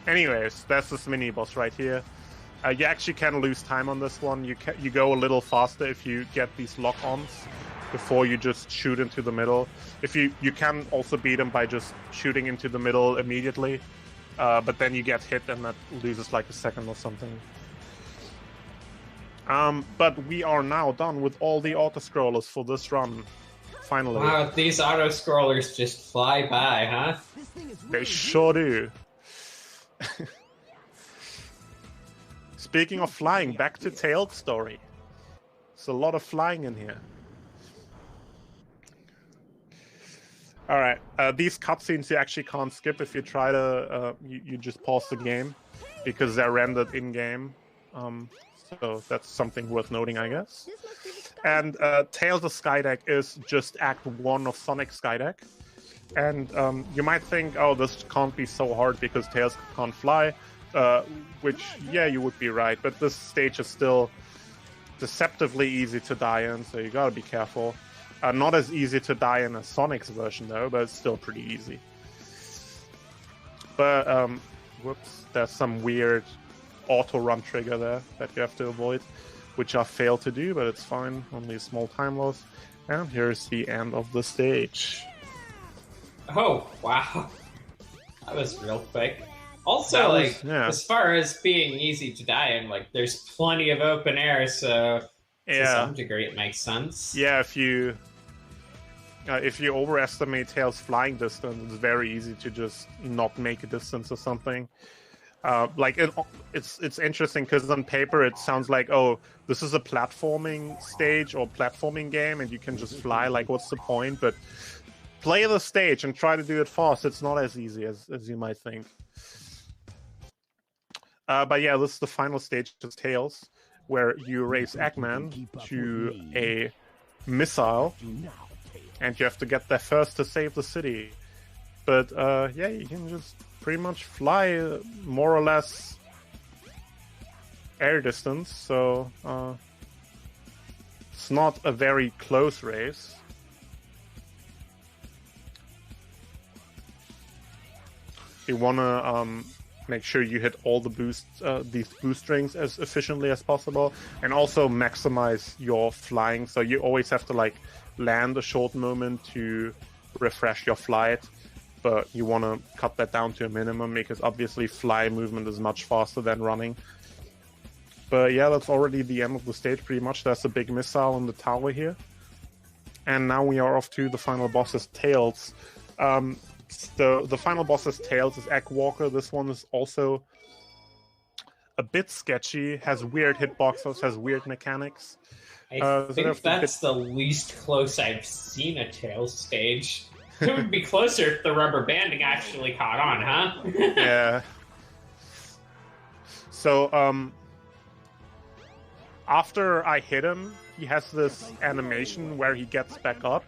Anyways, that's this mini boss right here. You actually can lose time on this one. You go a little faster if you get these lock-ons before you just shoot into the middle. If you can also beat him by just shooting into the middle immediately, but then you get hit and that loses like a second or something. But we are now done with all the auto-scrollers for this run. Finally. Wow, these auto-scrollers just fly by, huh? They sure do. Speaking of flying, back to Tails' story. There's a lot of flying in here. Alright, these cutscenes you actually can't skip if you try to... you just pause the game, because they're rendered in-game. So that's something worth noting, I guess. And Tails' Skydeck is just Act 1 of Sonic Skydeck. And you might think, oh, this can't be so hard because Tails can't fly, which, yeah, you would be right. But this stage is still deceptively easy to die in, so you gotta be careful. Not as easy to die in as Sonic's version, though, but it's still pretty easy. But, whoops, there's some weird auto-run trigger there that you have to avoid, which I failed to do, but it's fine. Only a small time loss. And here's the end of the stage. Oh, wow. That was real quick. Also, as far as being easy to die in, like, there's plenty of open air, so to some degree it makes sense. Yeah, if you overestimate Tails' flying distance, it's very easy to just not make a distance or something. It's interesting because on paper it sounds like, oh, this is a platforming stage or platforming game and you can just fly, like what's the point? But play the stage and try to do it fast. It's not as easy as you might think. But yeah, this is the final stage of Tails, where you raise Eggman to a missile and you have to get there first to save the city. But yeah, you can just pretty much fly more or less air distance, so it's not a very close race. You wanna make sure you hit all the these boost rings as efficiently as possible, and also maximize your flying. So you always have to like land a short moment to refresh your flight, but you want to cut that down to a minimum because obviously fly movement is much faster than running. But yeah, that's already the end of the stage pretty much. There's a big missile in the tower here. And now we are off to the final boss's Tails. The final boss's Tails is Egg-Walker. This one is also a bit sketchy, has weird hitboxes, has weird mechanics. I think that's the least close I've seen a Tails stage. It would be closer if the rubber banding actually caught on, huh? Yeah. So, after I hit him, he has this animation where he gets back up.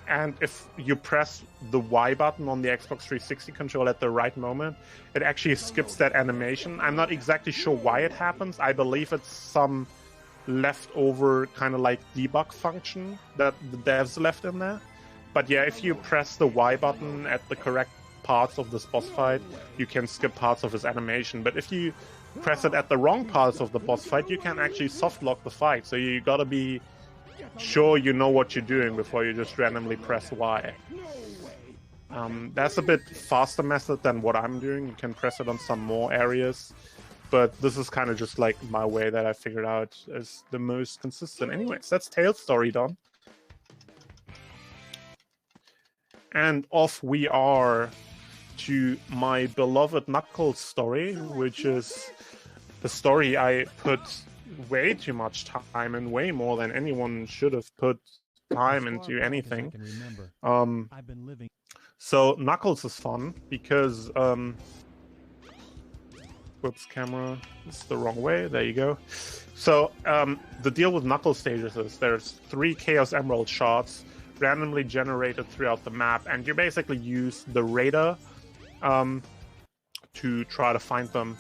And if you press the Y button on the Xbox 360 controller at the right moment, it actually skips that animation. I'm not exactly sure why it happens. I believe it's some leftover kind of like debug function that the devs left in there. But yeah, if you press the Y button at the correct parts of this boss fight, you can skip parts of his animation. But if you press it at the wrong parts of the boss fight, you can actually soft lock the fight. So you gotta be sure you know what you're doing before you just randomly press Y. That's a bit faster method than what I'm doing. You can press it on some more areas, but this is kind of just like my way that I figured out is the most consistent. Anyways, that's Tails' story done. And off we are to my beloved Knuckles story, which is the story I put way too much time and way more than anyone should have put time into anything. So Knuckles is fun because whoops, camera is the wrong way. There you go. So the deal with Knuckles stages is there's 3 Chaos Emerald shards randomly generated throughout the map, and you basically use the radar to try to find them.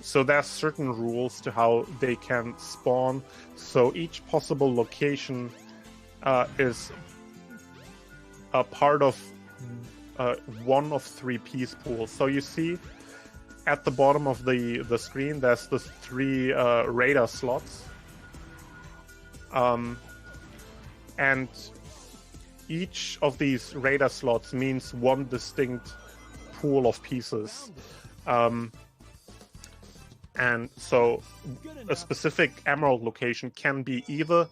So there's certain rules to how they can spawn. So each possible location is a part of one of 3 piece pools. So you see at the bottom of the screen, there's the 3 radar slots. And each of these radar slots means one distinct pool of pieces. And so a specific emerald location can be either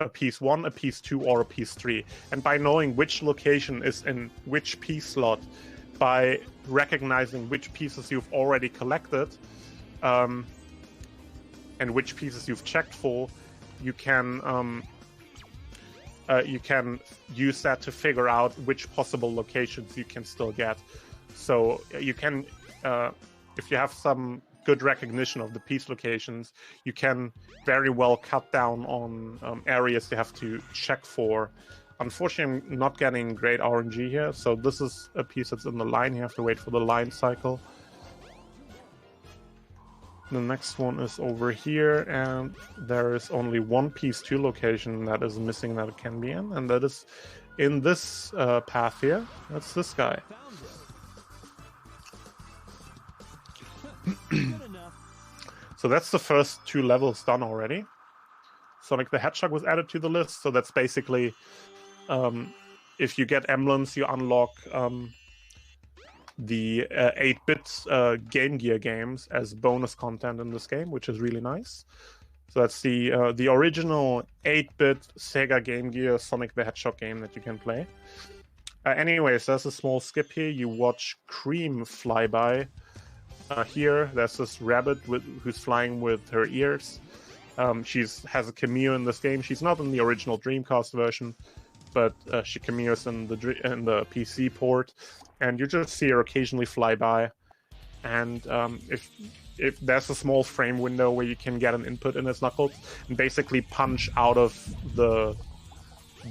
a piece 1, a piece 2, or a piece 3. And by knowing which location is in which piece slot, by recognizing which pieces you've already collected, and which pieces you've checked for, you can use that to figure out which possible locations you can still get. So you can, if you have some good recognition of the piece locations, you can very well cut down on areas you have to check for. Unfortunately, I'm not getting great RNG here, so this is a piece that's in the line. You have to wait for the line cycle. The next one is over here, and there is only one piece 2 location that is missing that it can be in, and that is in this path here. That's this guy. So that's the first 2 levels done already. Sonic the Hedgehog was added to the list, so that's basically if you get emblems, you unlock the 8-bit Game Gear games as bonus content in this game, which is really nice. So that's the original 8-bit Sega Game Gear Sonic the Hedgehog game that you can play. Anyways, there's a small skip here. You watch Cream fly by. Here, there's this rabbit who's flying with her ears. She has a cameo in this game. She's not in the original Dreamcast version, but she cameos in the PC port. And you just see her occasionally fly by. And if there's a small frame window where you can get an input in its Knuckles and basically punch out of the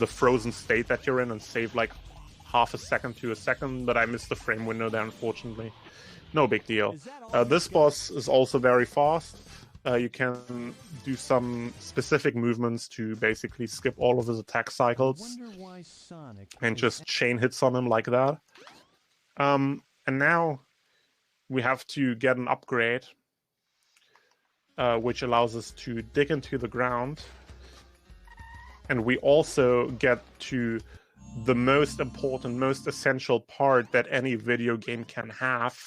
frozen state that you're in and save like half a second to a second, but I missed the frame window there, unfortunately. No big deal. This boss is also very fast. You can do some specific movements to basically skip all of his attack cycles and just chain hits on him like that. And now we have to get an upgrade, which allows us to dig into the ground. And we also get to the most important, most essential part that any video game can have,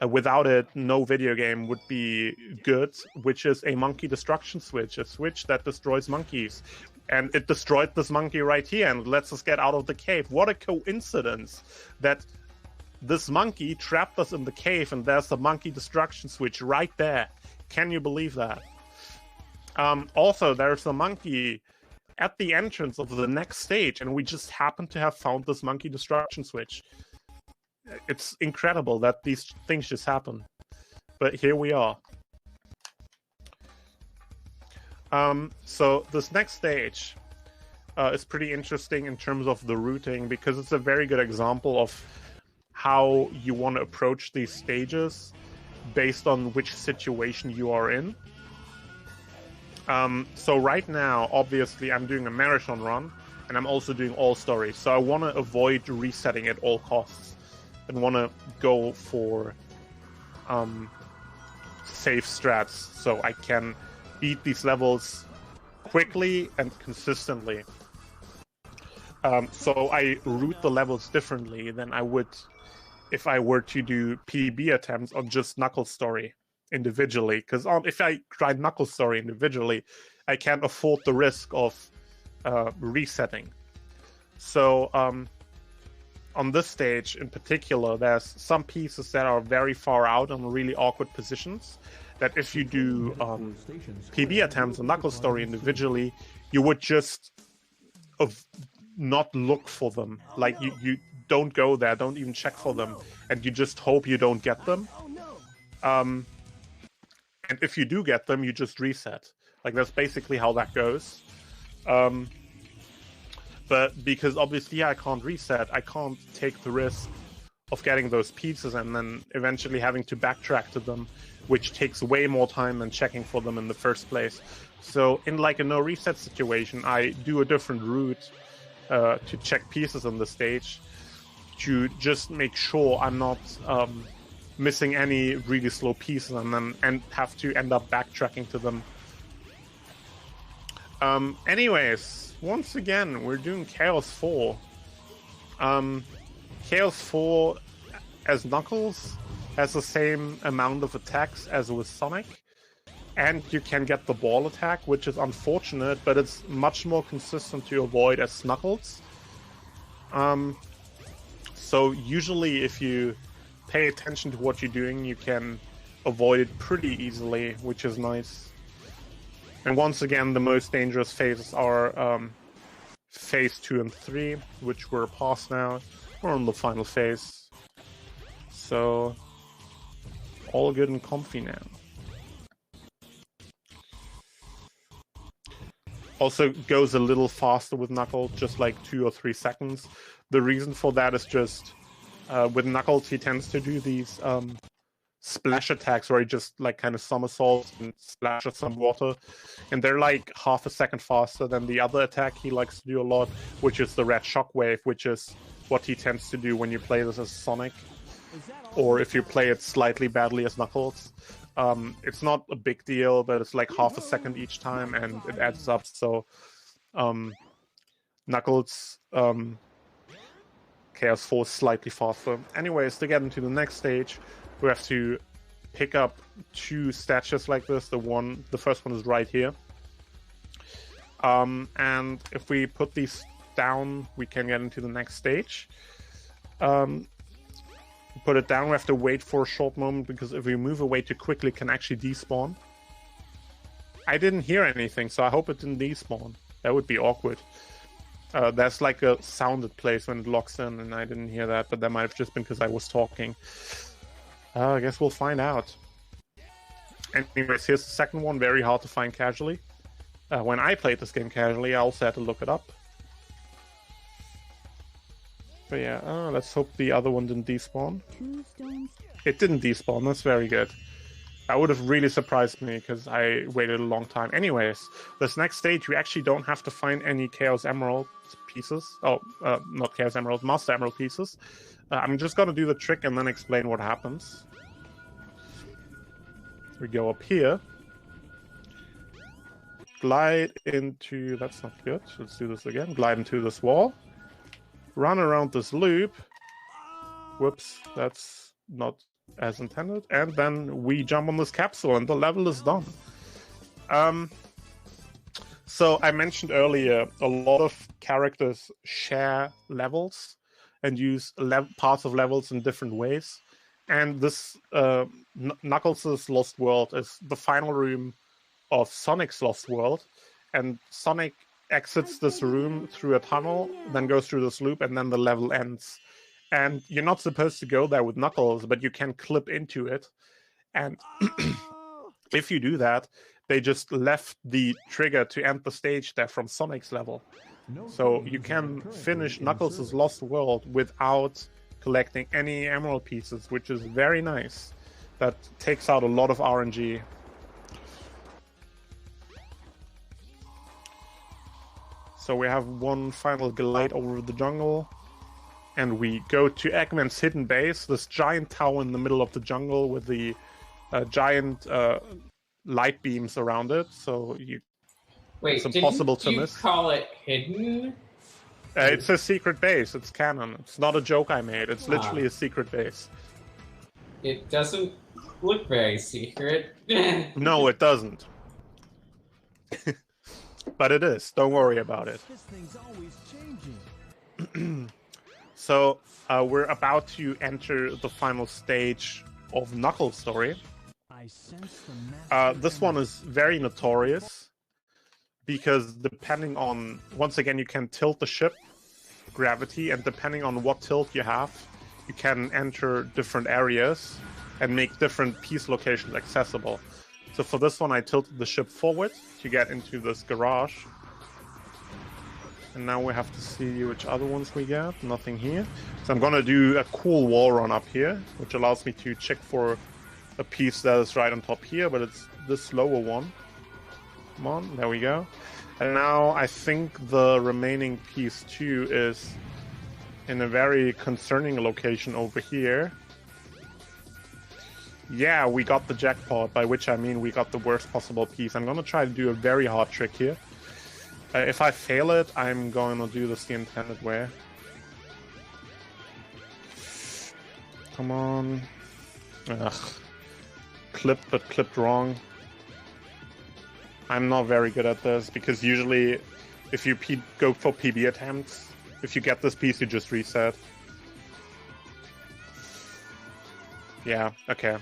without it, no video game would be good, which is a monkey destruction switch, a switch that destroys monkeys. And it destroyed this monkey right here and lets us get out of the cave. What a coincidence that this monkey trapped us in the cave and there's the monkey destruction switch right there. Can you believe that? Also, there's a monkey at the entrance of the next stage, and we just happen to have found this monkey destruction switch. It's incredible that these things just happen. But here we are. So this next stage is pretty interesting in terms of the routing, because it's a very good example of how you want to approach these stages based on which situation you are in. So right now, obviously, I'm doing a marathon run, and I'm also doing all stories. So I want to avoid resetting at all costs, and want to go for safe strats so I can beat these levels quickly and consistently. So I route the levels differently than I would if I were to do PB attempts on just Knuckles Story individually. Because if I try Knuckles Story individually, I can't afford the risk of resetting. So on this stage in particular, there's some pieces that are very far out on really awkward positions that if you do PB attempts on Knuckles Story individually, you would just not look for them. Like, you don't go there, don't even check for them, and you just hope you don't get them. And if you do get them, you just reset. Like, that's basically how that goes. But because obviously I can't reset, I can't take the risk of getting those pieces and then eventually having to backtrack to them, which takes way more time than checking for them in the first place. So in like a no reset situation, I do a different route to check pieces on the stage to just make sure I'm not missing any really slow pieces and have to end up backtracking to them. Anyways, once again, we're doing Chaos 4. Chaos 4 as Knuckles has the same amount of attacks as with Sonic, and you can get the ball attack, which is unfortunate, but it's much more consistent to avoid as Knuckles. So usually if you pay attention to what you're doing, you can avoid it pretty easily, which is nice. And once again, the most dangerous phases are phase 2 and 3, which we're past now. We're on the final phase. So, all good and comfy now. Also goes a little faster with Knuckles, just like 2 or 3 seconds. The reason for that is just, with Knuckles, he tends to do these splash attacks where he just like kind of somersaults and splashes some water, and they're like half a second faster than the other attack he likes to do a lot, which is the red shockwave, which is what he tends to do when you play this as Sonic, or if you play it slightly badly as Knuckles. It's not a big deal, but it's like half a second each time, and it adds up. So Knuckles Chaos 4 is slightly faster. Anyways, to get into the next stage, we have to pick up 2 statues like this. The first one is right here. And if we put these down, we can get into the next stage. Put it down, we have to wait for a short moment, because if we move away too quickly, it can actually despawn. I didn't hear anything, so I hope it didn't despawn. That would be awkward. There's like a sound it plays when it locks in, and I didn't hear that, but that might have just been because I was talking. I guess we'll find out. Anyways, here's the second one, very hard to find casually. When I played this game casually, I also had to look it up. But yeah, let's hope the other one didn't despawn. It didn't despawn, that's very good. That would have really surprised me, because I waited a long time. Anyways, this next stage, we actually don't have to find any Chaos Emerald pieces. Oh, not Chaos Emerald, Master Emerald pieces. I'm just gonna do the trick and then explain what happens. We go up here. Glide into... That's not good. Let's do this again. Glide into this wall. Run around this loop. Whoops, that's not as intended, and then we jump on this capsule and the level is done. So I mentioned earlier, a lot of characters share levels and use parts of levels in different ways. And this Knuckles' Lost World is the final room of Sonic's Lost World. And Sonic exits this room through a tunnel, then goes through this loop, and then the level ends. And you're not supposed to go there with Knuckles, but you can clip into it. And if you do that, they just left the trigger to end the stage there from Sonic's level. So you can finish Knuckles' Lost World without collecting any emerald pieces, which is very nice. That takes out a lot of RNG. So we have one final glide over the jungle, and we go to Eggman's hidden base, this giant tower in the middle of the jungle with the giant light beams around it. So it's impossible to miss. You call it hidden? It's a secret base. It's canon. It's not a joke I made. It's literally a secret base. It doesn't look very secret. No, it doesn't. But it is. Don't worry about it. This thing's always changing. So we're about to enter the final stage of Knuckles' story. I sense the This one is very notorious because depending on, once again, you can tilt the ship, gravity, and depending on what tilt you have, you can enter different areas and make different piece locations accessible. So for this one, I tilted the ship forward to get into this garage. And now we have to see which other ones we get. Nothing here. So I'm gonna do a cool wall run up here, which allows me to check for a piece that is right on top here, but it's this lower one. Come on, there we go. And now I think the remaining piece too is in a very concerning location over here. Yeah, we got the jackpot, by which I mean we got the worst possible piece. I'm gonna try to do a very hard trick here. If I fail it, I'm gonna do this the intended way. Come on. Ugh. Clipped, but clipped wrong. I'm not very good at this, because usually if you go for PB attempts, if you get this piece, you just reset. Yeah, okay.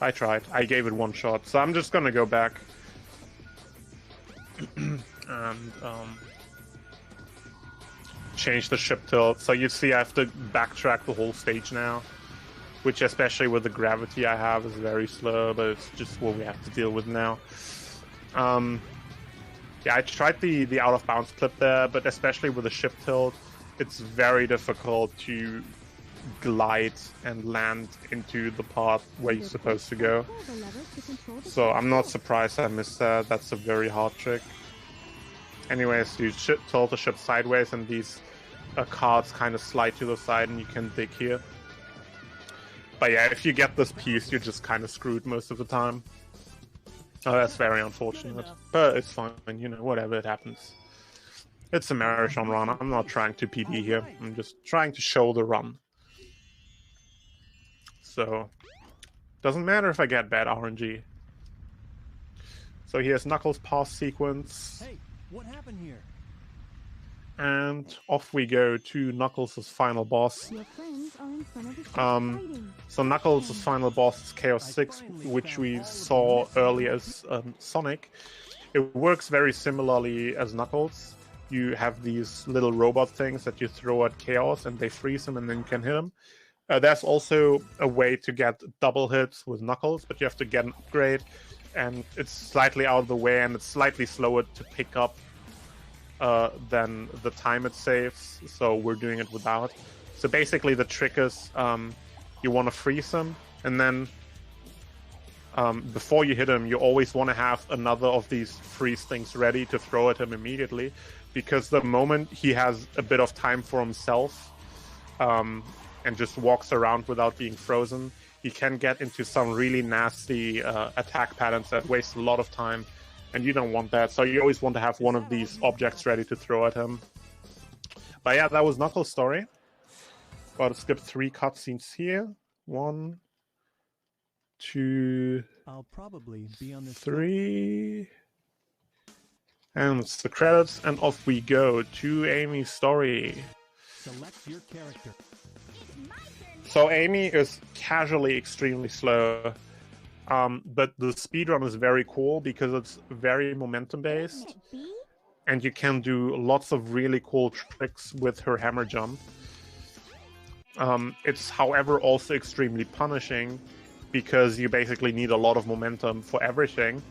I tried. I gave it one shot, so I'm just gonna go back. And change the ship tilt. So you see I have to backtrack the whole stage now, which especially with the gravity I have is very slow, but it's just what we have to deal with now. Yeah, I tried the out of bounds clip there, but especially with the ship tilt, it's very difficult to glide and land into the path where you're supposed to go. So I'm not surprised I missed that. That's a very hard trick. Anyways, you tilt the ship sideways and these cards kind of slide to the side and you can dig here. But yeah, if you get this piece, you're just kind of screwed most of the time. Oh, that's very unfortunate. But it's fine, you know, whatever, it happens. It's a marathon run. I'm not trying to PB here. I'm just trying to show the run. So, doesn't matter if I get bad RNG. So here's Knuckles' pass sequence. Hey, what happened here? And off we go to Knuckles' final boss. Your friends are in front of the ship fighting. So Knuckles' final boss is Chaos 6, which we saw earlier as Sonic. It works very similarly as Knuckles. You have these little robot things that you throw at Chaos and they freeze him and then you can hit him. There's also a way to get double hits with Knuckles, but you have to get an upgrade. And it's slightly out of the way and it's slightly slower to pick up than the time it saves, so we're doing it without. So basically the trick is you want to freeze him, and then before you hit him, you always want to have another of these freeze things ready to throw at him immediately, because the moment he has a bit of time for himself and just walks around without being frozen, he can get into some really nasty attack patterns that waste a lot of time. And you don't want that, so you always want to have one of these objects ready to throw at him. But yeah, that was Knuckles' story. Got to skip 3 cutscenes here. 1, 2, I'll probably be on this 3. And it's the credits, and off we go to Amy's story. Select your character. So Amy is casually extremely slow, but the speedrun is very cool because it's very momentum based, and you can do lots of really cool tricks with her hammer jump. It's, however, also extremely punishing because you basically need a lot of momentum for everything,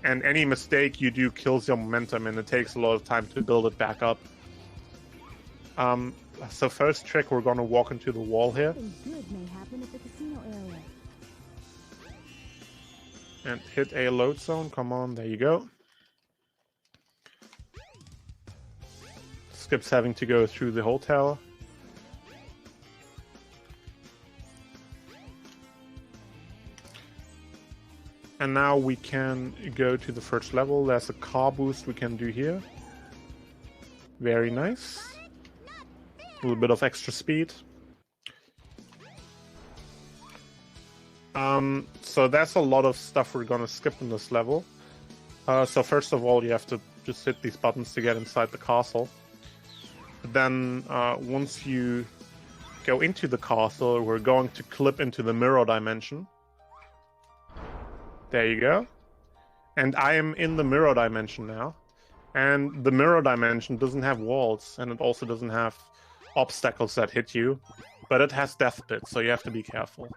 and any mistake you do kills your momentum, and it takes a lot of time to build it back up. So first trick, we're going to walk into the wall here. Something good may happen at the casino area. And hit a load zone. Come on, there you go. Skips having to go through the hotel. And now we can go to the first level. There's a car boost we can do here. Very nice. A little bit of extra speed. So that's a lot of stuff we're gonna skip in this level. So first of all, you have to just hit these buttons to get inside the castle. Then once you go into the castle, we're going to clip into the mirror dimension. There you go. And I am in the mirror dimension now. And the mirror dimension doesn't have walls, and it also doesn't have obstacles that hit you, but it has death pits, so you have to be careful.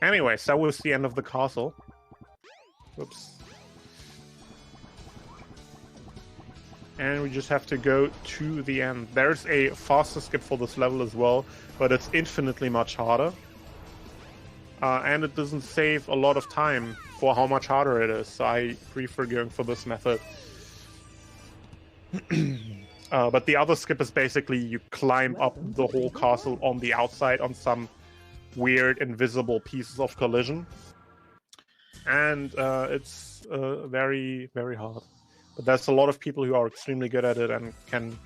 Anyways, that was the end of the castle. Whoops. And we just have to go to the end. There's a faster skip for this level as well, but it's infinitely much harder. And it doesn't save a lot of time for how much harder it is, so I prefer going for this method. But the other skip is basically you climb up the whole castle on the outside on some weird invisible pieces of collision. And it's very, very hard. But there's a lot of people who are extremely good at it and can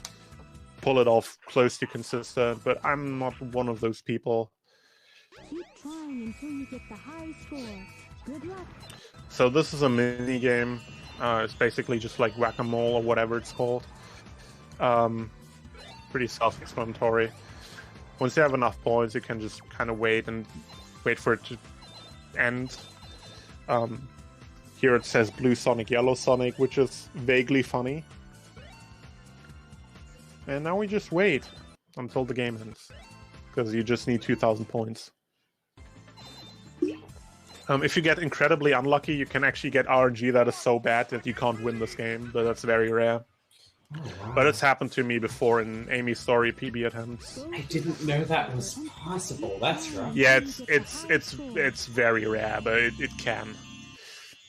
pull it off close to consistent, but I'm not one of those people. Keep trying until you get the high score. Good luck. So this is a mini game. It's basically just like whack-a-mole or whatever it's called. Pretty self-explanatory. Once you have enough points, you can just kind of wait for it to end. Here it says Blue Sonic, Yellow Sonic, which is vaguely funny. And now we just wait until the game ends, because you just need 2,000 points. If you get incredibly unlucky, you can actually get RNG that is so bad that you can't win this game, but that's very rare. Oh, wow. But it's happened to me before in Amy's story PB attempts. I didn't know that was possible. That's right. Yeah, it's very rare, but it can.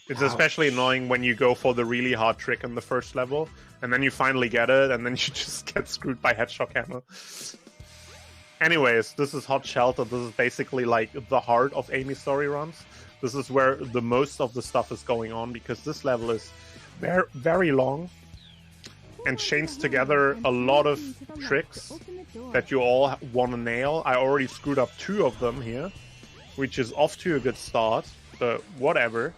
It's Ouch. Especially annoying when you go for the really hard trick in the first level, and then you finally get it, and then you just get screwed by Headshock Hammer. Anyways, this is Hot Shelter. This is basically like the heart of Amy's story runs. This is where the most of the stuff is going on, because this level is very, very long and chains together a lot of tricks that you all want to nail. I already screwed up 2 of them here, which is off to a good start, but whatever.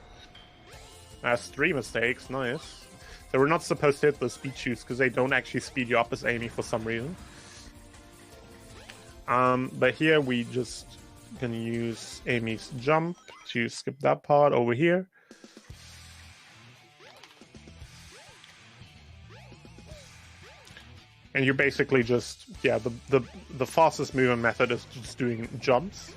That's 3 mistakes, nice. So we're not supposed to hit the speed shoots because they don't actually speed you up as Amy for some reason. But here we just gonna use Amy's jump to skip that part over here. And you basically just, yeah, the fastest movement method is just doing jumps.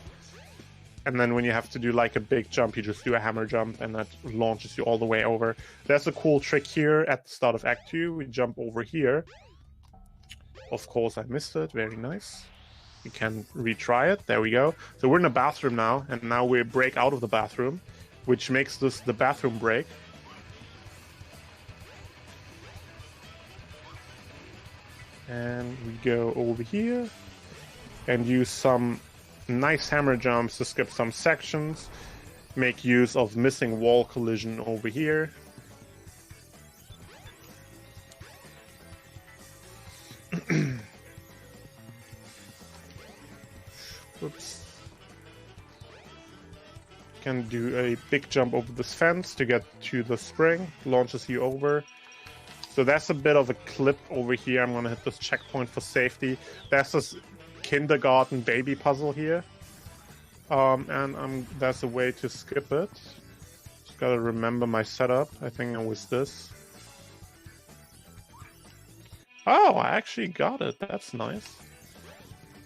And then when you have to do like a big jump, you just do a hammer jump, and that launches you all the way over. There's a cool trick here at the start of Act 2. We jump over here. Of course, I missed it. Very nice. We can retry it. There we go. So we're in a bathroom now, and now we break out of the bathroom, which makes this the bathroom break. And we go over here and use some nice hammer jumps to skip some sections. Make use of missing wall collision over here. Oops. Can do a big jump over this fence to get to the spring, launches you over. So that's a bit of a clip over here. I'm gonna hit this checkpoint for safety. That's this kindergarten baby puzzle here. And there's a way to skip it. Just gotta remember my setup. I think it was this. Oh, I actually got it. That's nice.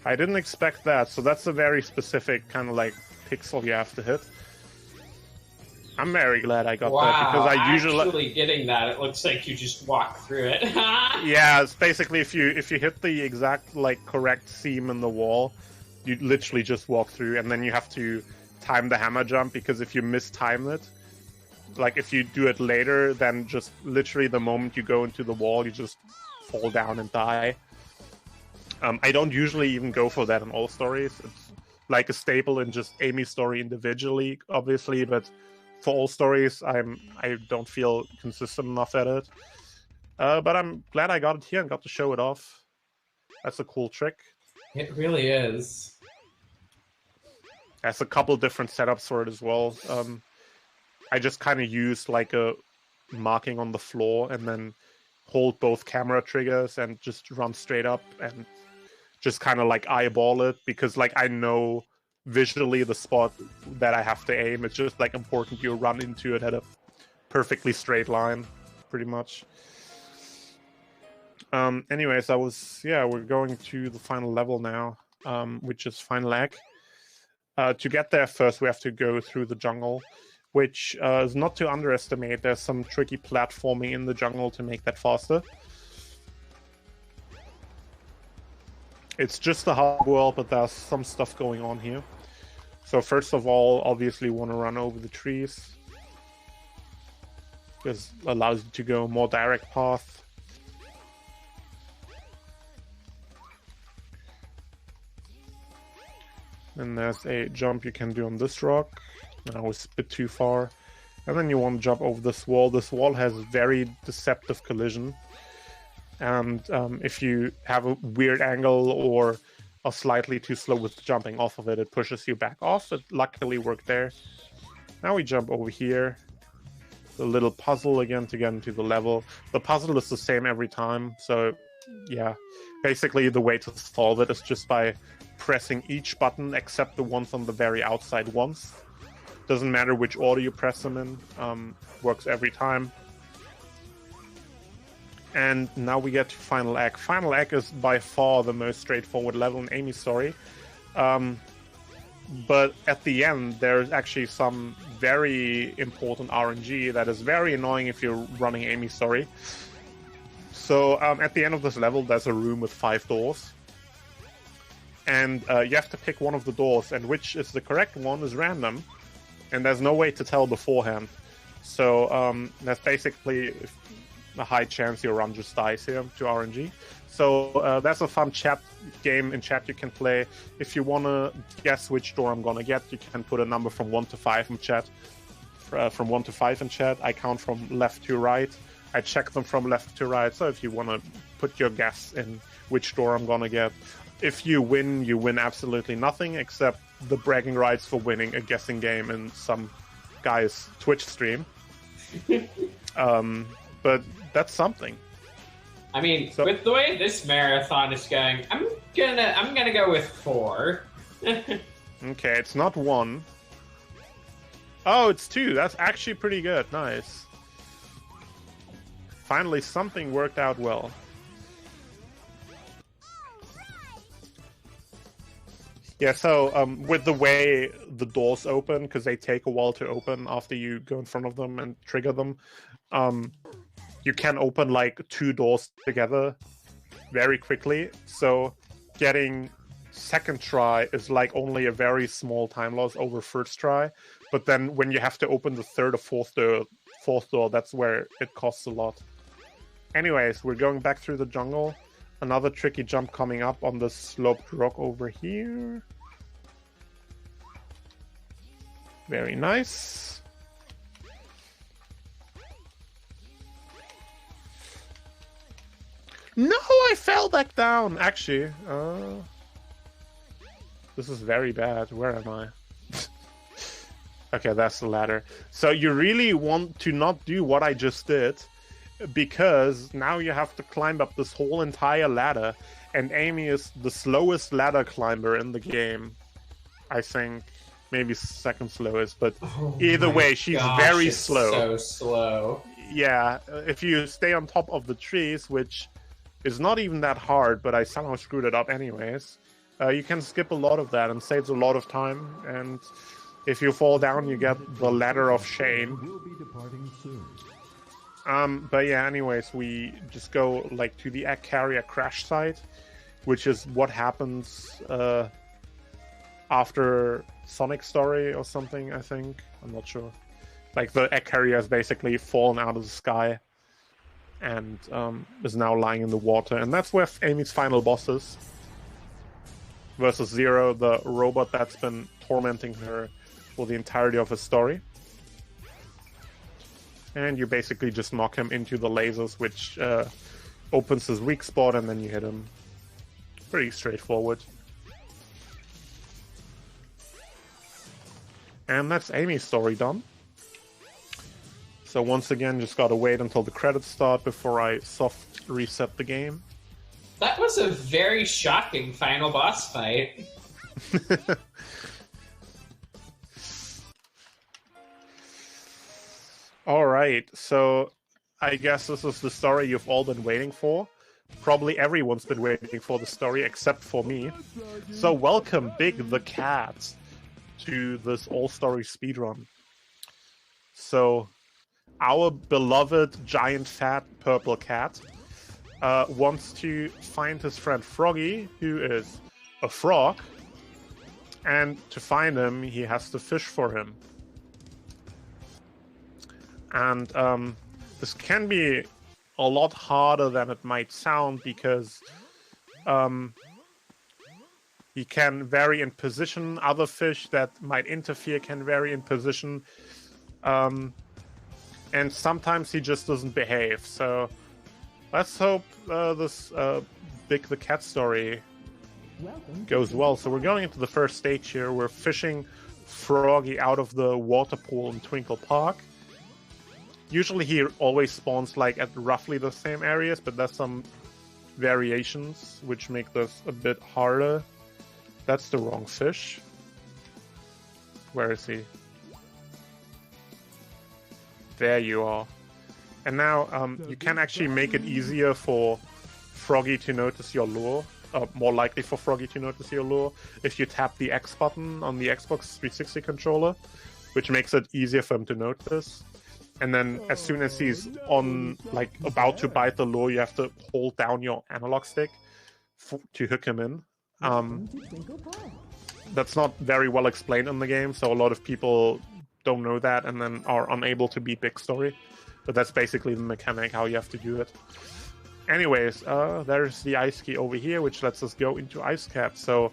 I didn't expect that. So that's a very specific kind of like pixel you have to hit. I'm very glad I got that because I usually actually getting that. It looks like you just walk through it. Yeah, it's basically if you hit the exact like correct seam in the wall, you literally just walk through, and then you have to time the hammer jump because if you mistime it, like if you do it later, then just literally the moment you go into the wall, you just fall down and die. I don't usually even go for that in all stories. It's like a staple in just Amy's story individually, obviously, but for all stories, I don't feel consistent enough at it. But I'm glad I got it here and got to show it off. That's a cool trick. It really is. There's a couple different setups for it as well. I just kind of used like a marking on the floor and then hold both camera triggers and just run straight up and just kind of like eyeball it because like I know visually the spot that I have to aim. It's just like important you run into it at a perfectly straight line, pretty much. Anyways, we're going to the final level now, which is Final Egg. To get there first, we have to go through the jungle, which is not to underestimate. There's some tricky platforming in the jungle to make that faster. It's just a hard world, but there's some stuff going on here. So first of all, obviously want to run over the trees. This allows you to go a more direct path. Then there's a jump you can do on this rock. That was a bit too far. And then you want to jump over this wall. This wall has very deceptive collision. And if you have a weird angle or are slightly too slow with jumping off of it, it pushes you back off. It luckily worked there. Now we jump over here. The little puzzle again to get into the level. The puzzle is the same every time. So yeah, basically the way to solve it is just by pressing each button except the ones on the very outside once. Doesn't matter which order you press them in. Works every time. And now we get to Final Egg. Final Egg is by far the most straightforward level in Amy's story. But at the end, there's actually some very important RNG that is very annoying if you're running Amy's story. So at the end of this level, there's a room with 5 doors. And you have to pick one of the doors, and which is the correct one is random. And there's no way to tell beforehand. So that's basically a high chance your run just dies here to RNG. So that's a fun game in chat you can play. If you want to guess which door I'm going to get, you can put a number from 1 to 5 in chat. From 1 to 5 in chat. I count from left to right. I check them from left to right. So if you want to put your guess in which door I'm going to get. If you win absolutely nothing except the bragging rights for winning a guessing game in some guy's Twitch stream. But that's something. I mean, with the way this marathon is going, I'm gonna go with 4. Okay, it's not 1. Oh, it's 2. That's actually pretty good. Nice. Finally, something worked out well. Yeah, so with the way the doors open, because they take a while to open after you go in front of them and trigger them, you can open like 2 doors together very quickly. So getting second try is like only a very small time loss over first try. But then when you have to open the third or fourth door, that's where it costs a lot. Anyways, we're going back through the jungle. Another tricky jump coming up on the sloped rock over here. Very nice. No, I fell back down. Actually, this is very bad. Where am I? Okay, that's the ladder. So you really want to not do what I just did, because now you have to climb up this whole entire ladder, and Amy is the slowest ladder climber in the game. I think maybe second slowest, but either way, she's very it's slow. So slow. Yeah, if you stay on top of the trees, which is not even that hard, but I somehow screwed it up anyways, you can skip a lot of that and saves a lot of time. And if you fall down, you get the ladder of shame. We'll be departing soon. But yeah, anyways, we just go like to the egg carrier crash site, which is what happens after Sonic Story or something, I think. I'm not sure. Like, the egg carrier has basically fallen out of the sky and is now lying in the water. And that's where Amy's final boss is. Versus Zero, the robot that's been tormenting her for the entirety of his story. And you basically just knock him into the lasers, which opens his weak spot, and then you hit him. Pretty straightforward. And that's Amy's story done. So once again, just gotta wait until the credits start before I soft reset the game. That was a very shocking final boss fight. Alright, so I guess this is the story you've all been waiting for. Probably everyone's been waiting for the story except for me. So welcome, Big the Cat, to this all-story speedrun. So, our beloved giant fat purple cat wants to find his friend Froggy, who is a frog, and to find him, he has to fish for him. And this can be a lot harder than it might sound, because he can vary in position. Other fish that might interfere can vary in position. And sometimes he just doesn't behave. So let's hope this Big the Cat story goes well. So we're going into the first stage here. We're fishing Froggy out of the water pool in Twinkle Park. Usually he always spawns like at roughly the same areas, but there's some variations which make this a bit harder. That's the wrong fish. Where is he? There you are. And now you can actually make it easier for Froggy to notice your lure. More likely for Froggy to notice your lure if you tap the X button on the Xbox 360 controller, which makes it easier for him to notice. And then as soon as he's on, like, about to bite the lure, you have to hold down your analog stick to hook him in. That's not very well explained in the game, so a lot of people don't know that and then are unable to beat Big Story. But that's basically the mechanic, how you have to do it. Anyways, there's the ice key over here, which lets us go into Ice Cap. So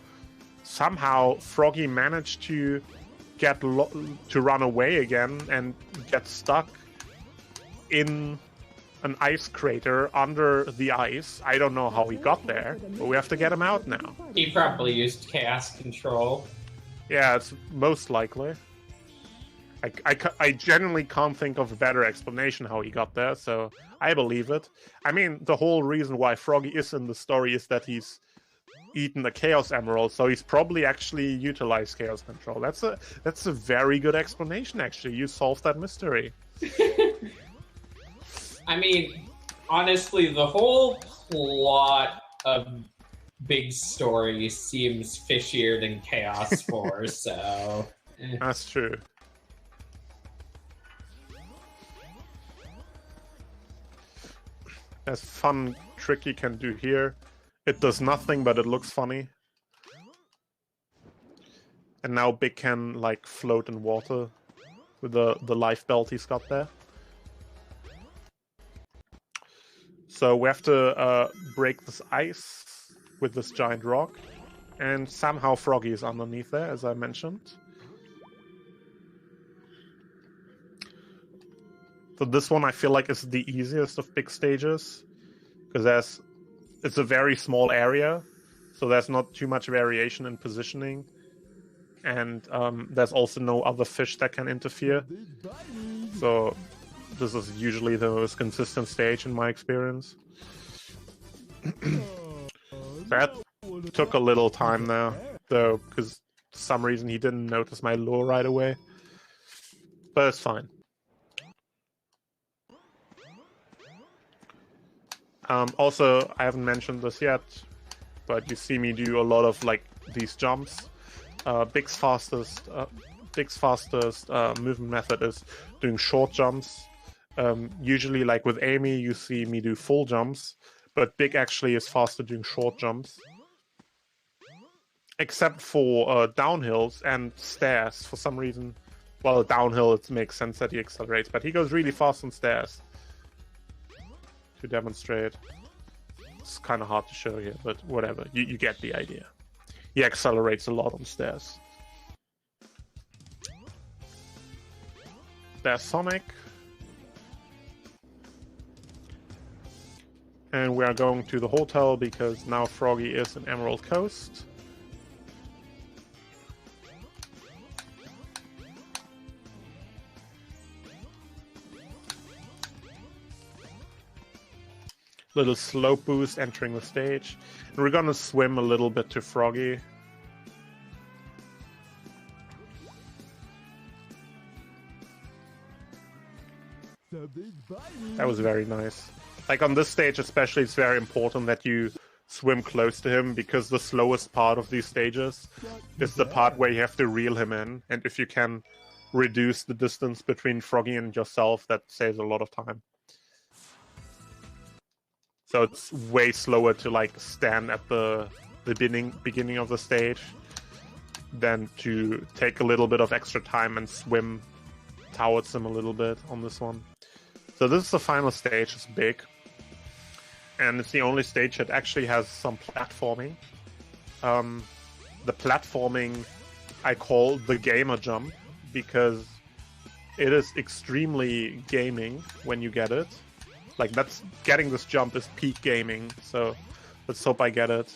somehow Froggy managed to get to run away again and get stuck in an ice crater under the ice. I don't know how he got there, but we have to get him out now. He probably used chaos control. Yeah, it's most likely. I genuinely can't think of a better explanation how he got there, so I believe it. I mean, the whole reason why Froggy is in the story is that he's eaten a Chaos Emerald, so he's probably actually utilized Chaos Control. That's a very good explanation, actually. You solved that mystery. I mean, honestly, the whole plot of Big Story seems fishier than Chaos Force, so... That's true. There's a fun trick you can do here. It does nothing, but it looks funny. And now Big can, like, float in water with the life belt he's got there. So we have to break this ice with this giant rock. And somehow Froggy is underneath there, as I mentioned. So this one I feel like is the easiest of Big stages. Because it's a very small area. So there's not too much variation in positioning. and there's also no other fish that can interfere. So this is usually the most consistent stage in my experience. That took a little time there, though, because for some reason he didn't notice my lure right away. But it's fine. Also, I haven't mentioned this yet, but you see me do a lot of like these jumps. Big's fastest movement method is doing short jumps. Usually, like with Amy, you see me do full jumps, but Big actually is faster doing short jumps. Except for downhills and stairs, for some reason. Well, downhill, it makes sense that he accelerates, but he goes really fast on stairs. To demonstrate. It's kind of hard to show here, but whatever. You get the idea. He accelerates a lot on stairs. There's Sonic. And we are going to the hotel because now Froggy is in Emerald Coast. Little slope boost entering the stage. And we're gonna swim a little bit to Froggy. That was very nice. Like on this stage especially, it's very important that you swim close to him, because the slowest part of these stages is the part where you have to reel him in. And if you can reduce the distance between Froggy and yourself, that saves a lot of time. So it's way slower to like stand at the beginning of the stage than to take a little bit of extra time and swim towards him a little bit on this one. So this is the final stage. It's big. And it's the only stage that actually has some platforming. The platforming I call the gamer jump, because it is extremely gaming when you get it. Like, that's getting this jump is peak gaming, so let's hope I get it.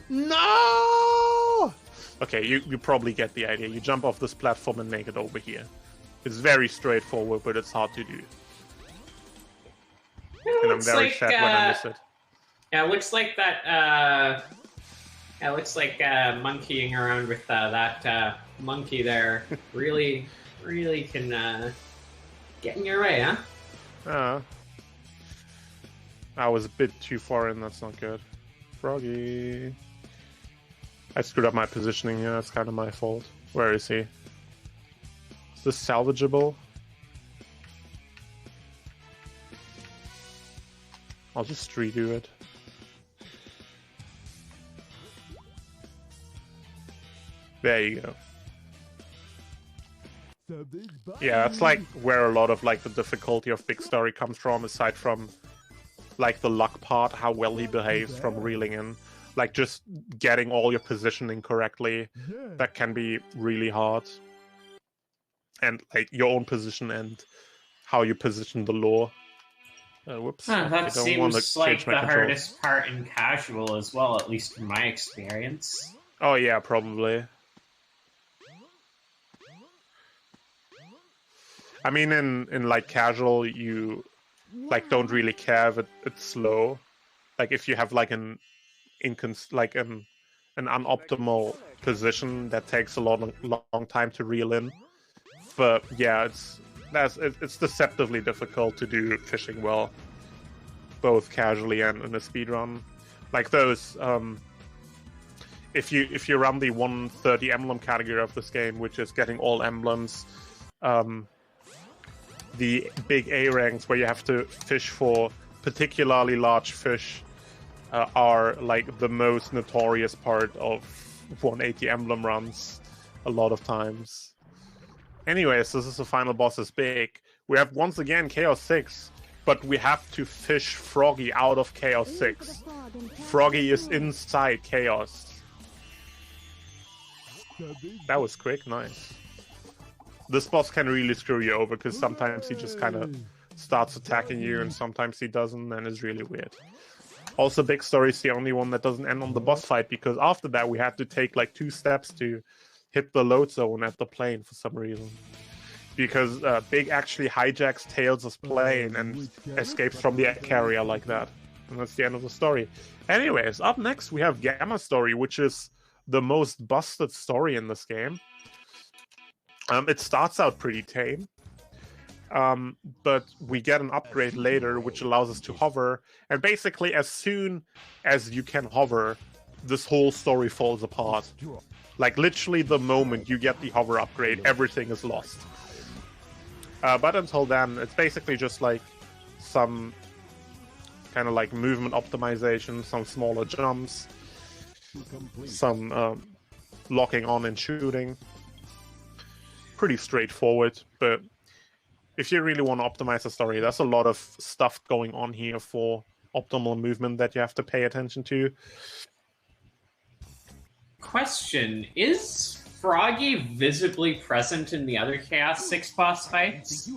No! Okay, you probably get the idea. You jump off this platform and make it over here. It's very straightforward, but it's hard to do. And I'm very sad when I miss it. Yeah, it looks like that. It looks like monkeying around with that monkey there really can get in your way, huh? I was a bit too far in. That's not good. Froggy. I screwed up my positioning here. That's kind of my fault. Where is he? Is this salvageable? I'll just redo it. There you go. Yeah, that's like where a lot of like the difficulty of Big Story comes from, aside from like the luck part, how well he behaves from reeling in. Like just getting all your positioning correctly, that can be really hard. And like your own position and how you position the lure. Whoops. That seems like the hardest part in casual as well, at least from my experience. Oh yeah, probably. I mean, in like casual, you like don't really care if it's slow. Like if you have like an unoptimal position that takes a long time to reel in. But yeah, it's deceptively difficult to do fishing well, both casually and in a speedrun. Like those, if you run the 130 emblem category of this game, which is getting all emblems, the big A ranks where you have to fish for particularly large fish are like the most notorious part of 180 emblem runs a lot of times. Anyways, this is the final boss is big. We have once again Chaos 6, but we have to fish Froggy out of Chaos 6. Froggy is inside Chaos. That was quick, nice. This boss can really screw you over, because sometimes he just kind of starts attacking you and sometimes he doesn't, and it's really weird. Also, Big Story is the only one that doesn't end on the boss fight, because after that we had to take like 2 steps to hit the load zone at the plane for some reason. Because Big actually hijacks Tails' plane and escapes from the carrier like that. And that's the end of the story. Anyways, up next we have Gamma Story, which is the most busted story in this game. It starts out pretty tame. But we get an upgrade later which allows us to hover, and basically as soon as you can hover, this whole story falls apart. Like literally the moment you get the hover upgrade, everything is lost. But until then, it's basically just like some kind of like movement optimization, some smaller jumps, some locking on and shooting. Pretty straightforward, but if you really want to optimize the story, there's a lot of stuff going on here for optimal movement that you have to pay attention to. Question: is Froggy visibly present in the other Chaos 6 boss fights?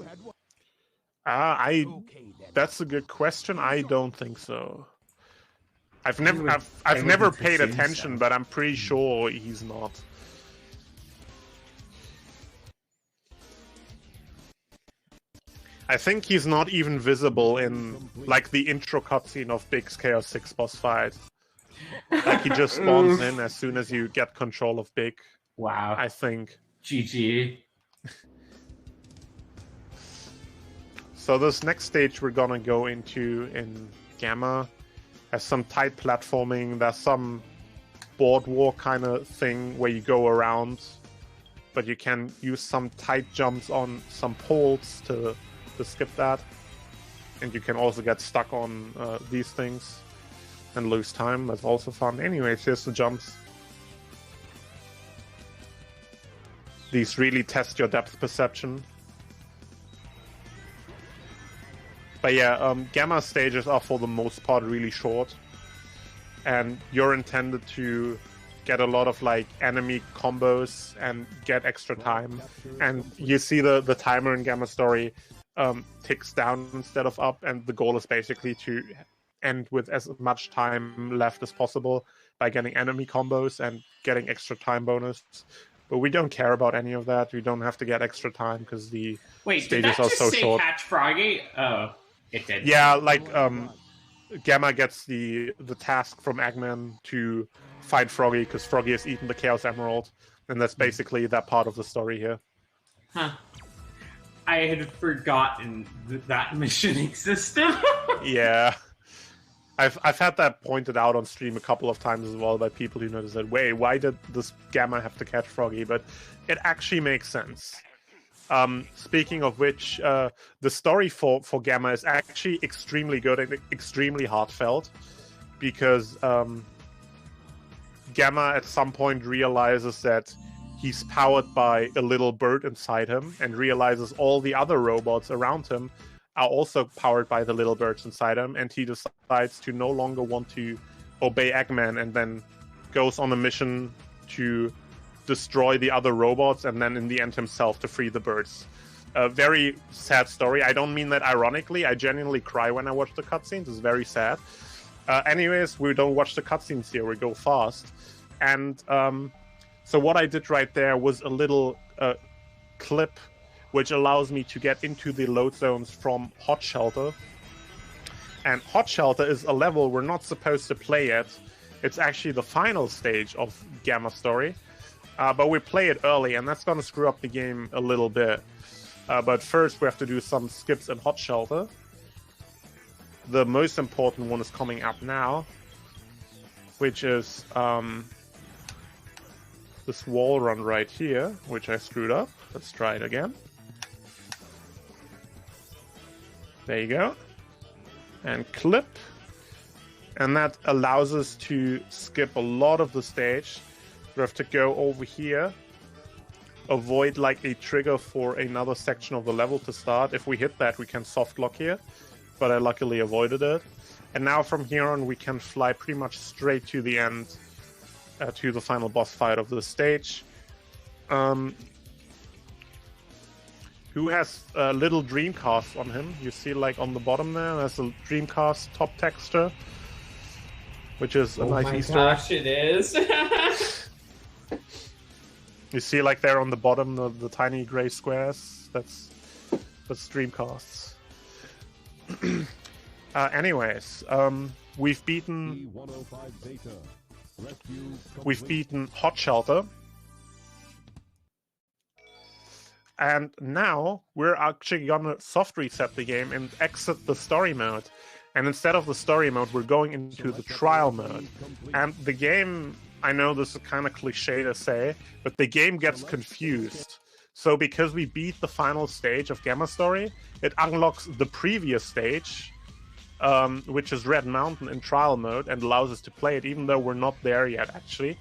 That's a good question. I don't think so. I've never paid attention, but I'm pretty sure he's not. I think he's not even visible in like the intro cutscene of Big's Chaos 6 boss fight. Like he just spawns in as soon as you get control of Big. Wow. I think. GG. So this next stage we're gonna go into in Gamma has some tight platforming. There's some boardwalk kind of thing where you go around, but you can use some tight jumps on some poles to skip that. And you can also get stuck on these things and lose time. That's also fun. Anyways, here's the jumps. These really test your depth perception. But yeah, Gamma stages are for the most part really short. And you're intended to get a lot of like enemy combos and get extra time. And you see the timer in Gamma Story ticks down instead of up, and the goal is basically to end with as much time left as possible by getting enemy combos and getting extra time bonus. But we don't care about any of that. We don't have to get extra time because the stages are so short. Catch Froggy? Oh, it did. Yeah, like Gamma gets the task from Eggman to find Froggy because Froggy has eaten the Chaos Emerald, and that's basically that part of the story here. Huh. I had forgotten that mission existed. Yeah. I've had that pointed out on stream a couple of times as well by people who noticed that, wait, why did this Gamma have to catch Froggy? But it actually makes sense. Speaking of which, the story for Gamma is actually extremely good and extremely heartfelt, because Gamma at some point realizes that he's powered by a little bird inside him, and realizes all the other robots around him are also powered by the little birds inside him, and he decides to no longer want to obey Eggman, and then goes on a mission to destroy the other robots, and then in the end himself to free the birds. A very sad story. I don't mean that ironically. I genuinely cry when I watch the cutscenes. It's very sad. Anyways, we don't watch the cutscenes here. We go fast. And so what I did right there was a little clip which allows me to get into the load zones from Hot Shelter. And Hot Shelter is a level we're not supposed to play yet. It's actually the final stage of Gamma Story. But we play it early, and that's going to screw up the game a little bit. But first we have to do some skips in Hot Shelter. The most important one is coming up now, which is this wall run right here, which I screwed up. Let's try it again. There you go. And clip. And that allows us to skip a lot of the stage. We have to go over here, avoid like a trigger for another section of the level to start. If we hit that, we can soft lock here, but I luckily avoided it. And now from here on, we can fly pretty much straight to the end, to the final boss fight of the stage. Who has a little Dreamcast on him? You see like on the bottom there's a Dreamcast top texture. which is a Oh nice my Easter gosh, it is. egg. You see, like there on the bottom, the tiny gray squares. That's Dreamcasts. Anyways, we've beaten Hot Shelter. And now we're actually gonna soft reset the game and exit the story mode. And instead of the story mode, we're going into the trial mode. And the game, I know this is kind of cliche to say, but the game gets confused. So because we beat the final stage of Gamma Story, it unlocks the previous stage, which is Red Mountain in trial mode, and allows us to play it, even though we're not there yet, actually.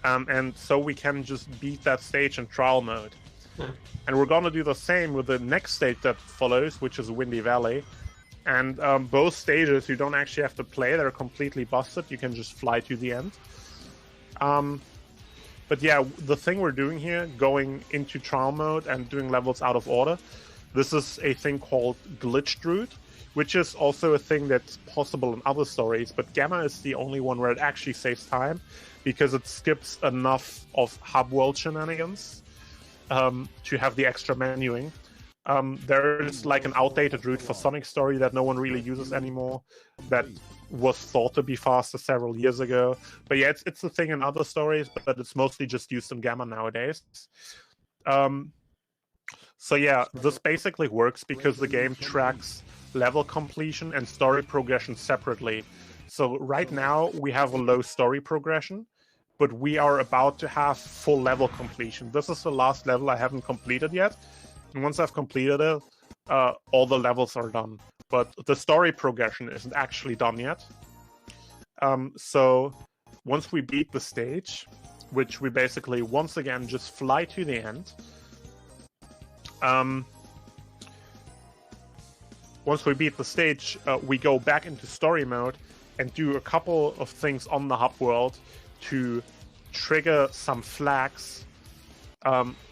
And so we can just beat that stage in trial mode. And we're going to do the same with the next stage that follows, which is Windy Valley. And both stages, you don't actually have to play. They're completely busted. You can just fly to the end. But yeah, the thing we're doing here, going into trial mode and doing levels out of order, this is a thing called glitched route, which is also a thing that's possible in other stories. But Gamma is the only one where it actually saves time, because it skips enough of hub world shenanigans to have the extra menuing. There is like an outdated route for Sonic Story that no one really uses anymore, that was thought to be faster several years ago. But yeah, it's a thing in other stories, but it's mostly just used in Gamma nowadays. So yeah, this basically works because the game tracks level completion and story progression separately. So right now we have a low story progression, but we are about to have full level completion. This is the last level I haven't completed yet. And once I've completed it, all the levels are done. But the story progression isn't actually done yet. So once we beat the stage, which we basically once again just fly to the end. Once we beat the stage, we go back into story mode and do a couple of things on the hub world to trigger some flags,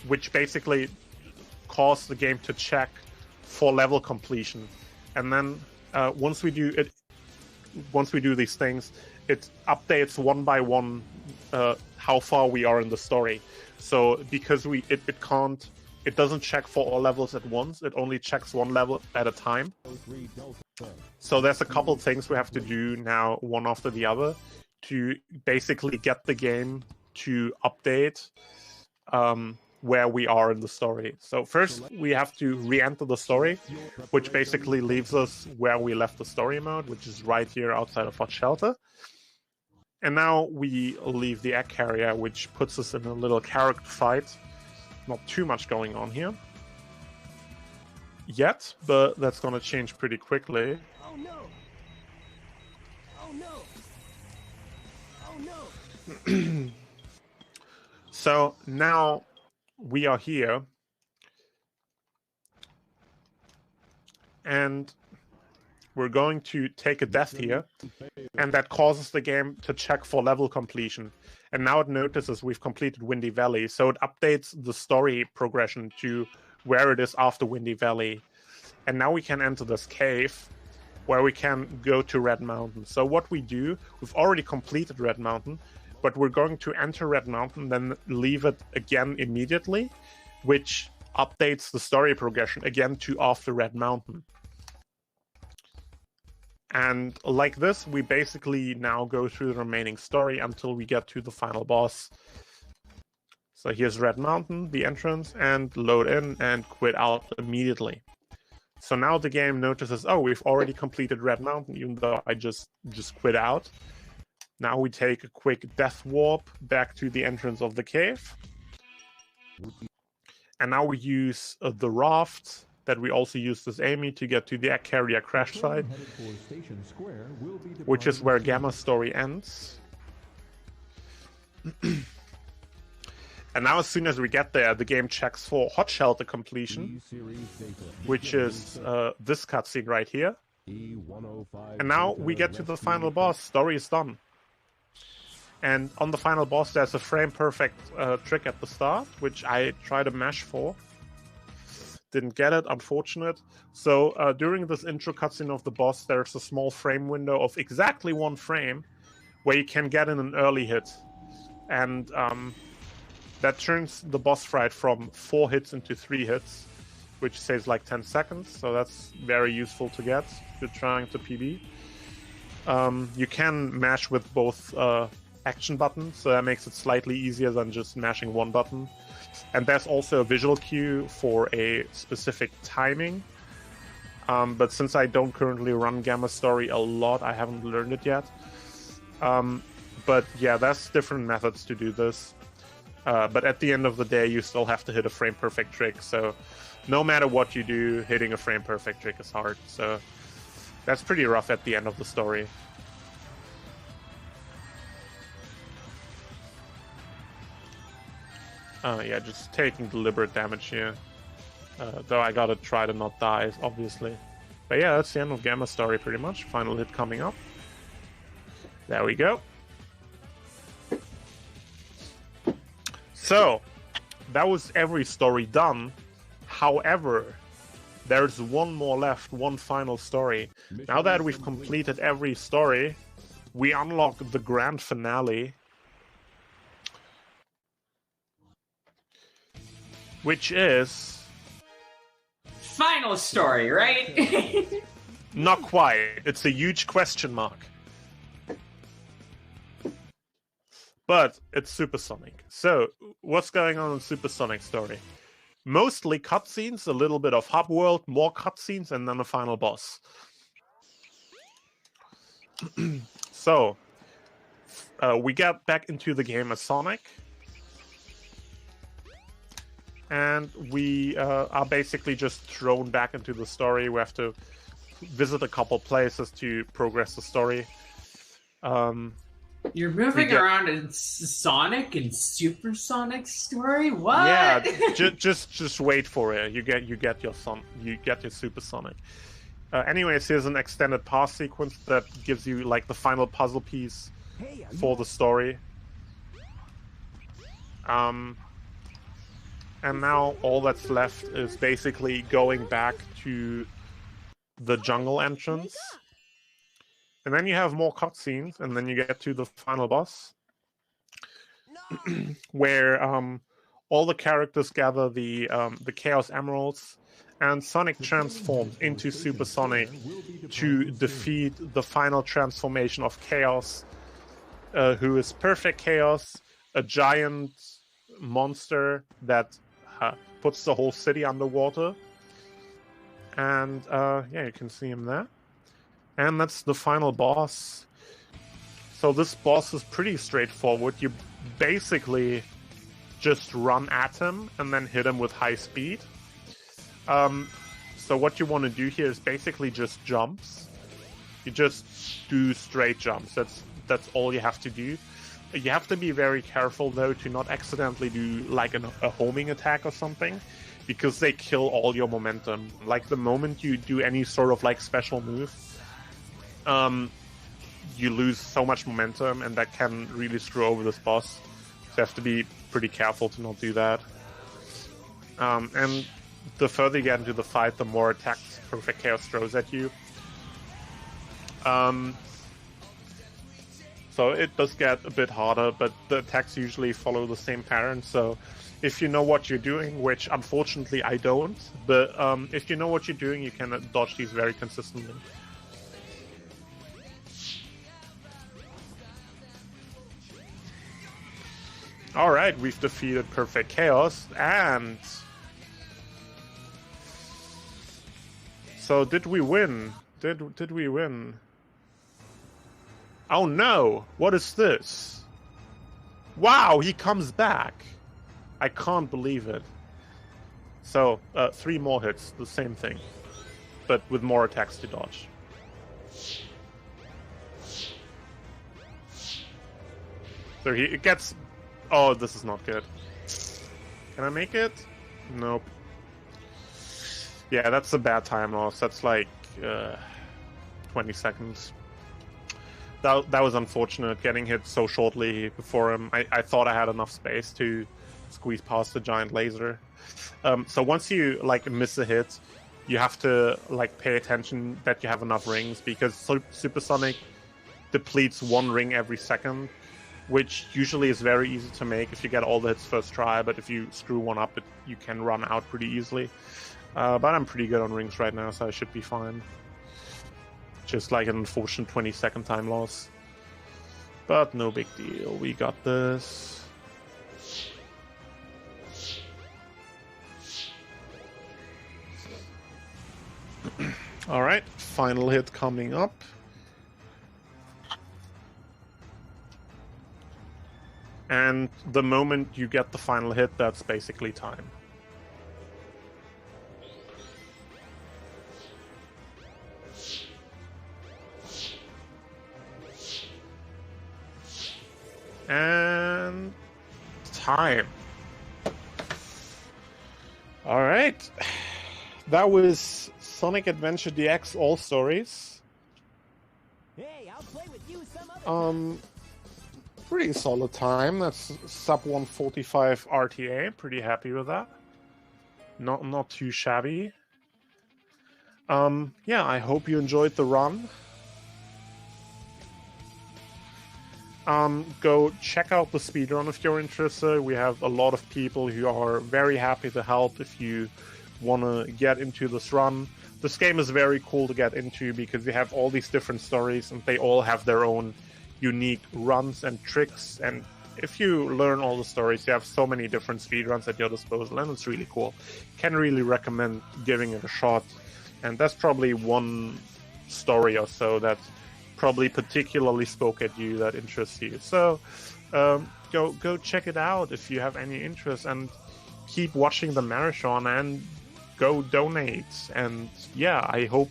which basically cause the game to check for level completion. And then once we do these things, it updates one by one how far we are in the story. So because it doesn't check for all levels at once, it only checks one level at a time. So there's a couple things we have to do now, one after the other, to basically get the game to update where we are in the story. So first we have to re-enter the story, which basically leaves us where we left the story mode, which is right here outside of Hot Shelter. And now we leave the egg carrier, which puts us in a little character fight. Not too much going on here yet, but that's gonna change pretty quickly. Oh no! Oh no! Oh no! So now we are here, and we're going to take a death here, and that causes the game to check for level completion. And now it notices we've completed Windy Valley, so it updates the story progression to where it is after Windy Valley. And now we can enter this cave, where we can go to Red Mountain. So what we do, we've already completed Red Mountain, but we're going to enter Red Mountain, then leave it again immediately, which updates the story progression again to after Red Mountain. And like this, we basically now go through the remaining story until we get to the final boss. So here's Red Mountain, the entrance, and load in and quit out immediately. So now the game notices, oh, we've already completed Red Mountain, even though I just quit out. Now we take a quick death warp back to the entrance of the cave. And now we use the raft that we also used as Amy to get to the egg carrier crash site, which is where Gamma Story ends. And now as soon as we get there, the game checks for Hot Shelter completion, which is this cutscene right here. And now we get to the final boss. Story is done. And on the final boss, there's a frame-perfect trick at the start, which I try to mash for. Didn't get it, unfortunate. So during this intro cutscene of the boss, there's a small frame window of exactly 1 frame where you can get in an early hit. And that turns the boss fight from 4 hits into 3 hits, which saves like 10 seconds. So that's very useful to get if you're trying to PB. You can mash with both action buttons, so that makes it slightly easier than just mashing 1 button. And there's also a visual cue for a specific timing. But since I don't currently run Gamma Story a lot, I haven't learned it yet. But yeah, there's different methods to do this. But at the end of the day, you still have to hit a frame perfect trick. So no matter what you do, hitting a frame perfect trick is hard. So that's pretty rough at the end of the story. Yeah, just taking deliberate damage here. Though I gotta try to not die, obviously. But yeah, that's the end of Gamma Story pretty much. Final hit coming up. There we go. So, that was every story done. However, there's one more left, one final story. Now that we've completed every story, we unlock the grand finale, which is... Final story, right? Not quite. It's a huge question mark. But it's Supersonic. So, what's going on in Supersonic story? Mostly cutscenes, a little bit of hub world, more cutscenes, and then a final boss. So, we get back into the game as Sonic. And we are basically just thrown back into the story. We have to visit a couple places to progress the story. You're moving around in Sonic and Supersonic story? What? Yeah, just wait for it. You get your Supersonic. Anyways, here's an extended pass sequence that gives you like the final puzzle piece for the story. And now all that's left is basically going back to the jungle entrance. And then you have more cutscenes, and then you get to the final boss, where all the characters gather the Chaos Emeralds, and Sonic transforms into Supersonic to defeat the final transformation of Chaos, who is Perfect Chaos, a giant monster that puts the whole city underwater. And yeah, you can see him there. And that's the final boss. So this boss is pretty straightforward. You basically just run at him and then hit him with high speed. So what you want to do here is basically just jumps. You just do straight jumps. That's all you have to do. You have to be very careful though to not accidentally do like a homing attack or something, because they kill all your momentum. Like the moment you do any sort of like special move, you lose so much momentum, and that can really screw over this boss. So you have to be pretty careful to not do that. And the further you get into the fight, the more attacks Perfect Chaos throws at you. So it does get a bit harder, but the attacks usually follow the same pattern. So if you know what you're doing, which unfortunately I don't, but if you know what you're doing, you can dodge these very consistently. Alright, we've defeated Perfect Chaos, and... So did we win? Did we win? Oh no! What is this? Wow, he comes back! I can't believe it. So, 3 more hits, the same thing. But with more attacks to dodge. So it gets... Oh, this is not good. Can I make it? Nope. Yeah, that's a bad time loss. That's like 20 seconds. That was unfortunate, getting hit so shortly before him. I thought I had enough space to squeeze past the giant laser. So once you like miss a hit, you have to like pay attention that you have enough rings, because Supersonic depletes 1 ring every second, which usually is very easy to make if you get all the hits first try, but if you screw one up, you can run out pretty easily. But I'm pretty good on rings right now, so I should be fine. Just like an unfortunate 20-second time loss. But no big deal, we got this. Alright, final hit coming up. And the moment you get the final hit, that's basically time. And time. Alright. That was Sonic Adventure DX All Stories. Hey, I'll play with you some other Pretty solid time. That's sub 145 RTA. Pretty happy with that. Not too shabby. Yeah, I hope you enjoyed the run. Go check out the speedrun if you're interested. We have a lot of people who are very happy to help if you want to get into this run. This game is very cool to get into because you have all these different stories and they all have their own unique runs and tricks, and if you learn all the stories, you have so many different speedruns at your disposal, and it's really cool. Can really recommend giving it a shot. And that's probably one story or so that probably particularly spoke at you, that interests you. So go check it out if you have any interest, and keep watching the marathon and go donate. And yeah, I hope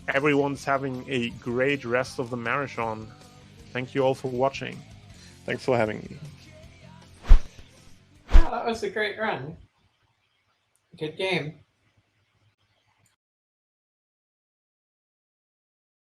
everyone's having a great rest of the marathon. Thank you all for watching. Thanks for having me. Oh, that was a great run. Good game.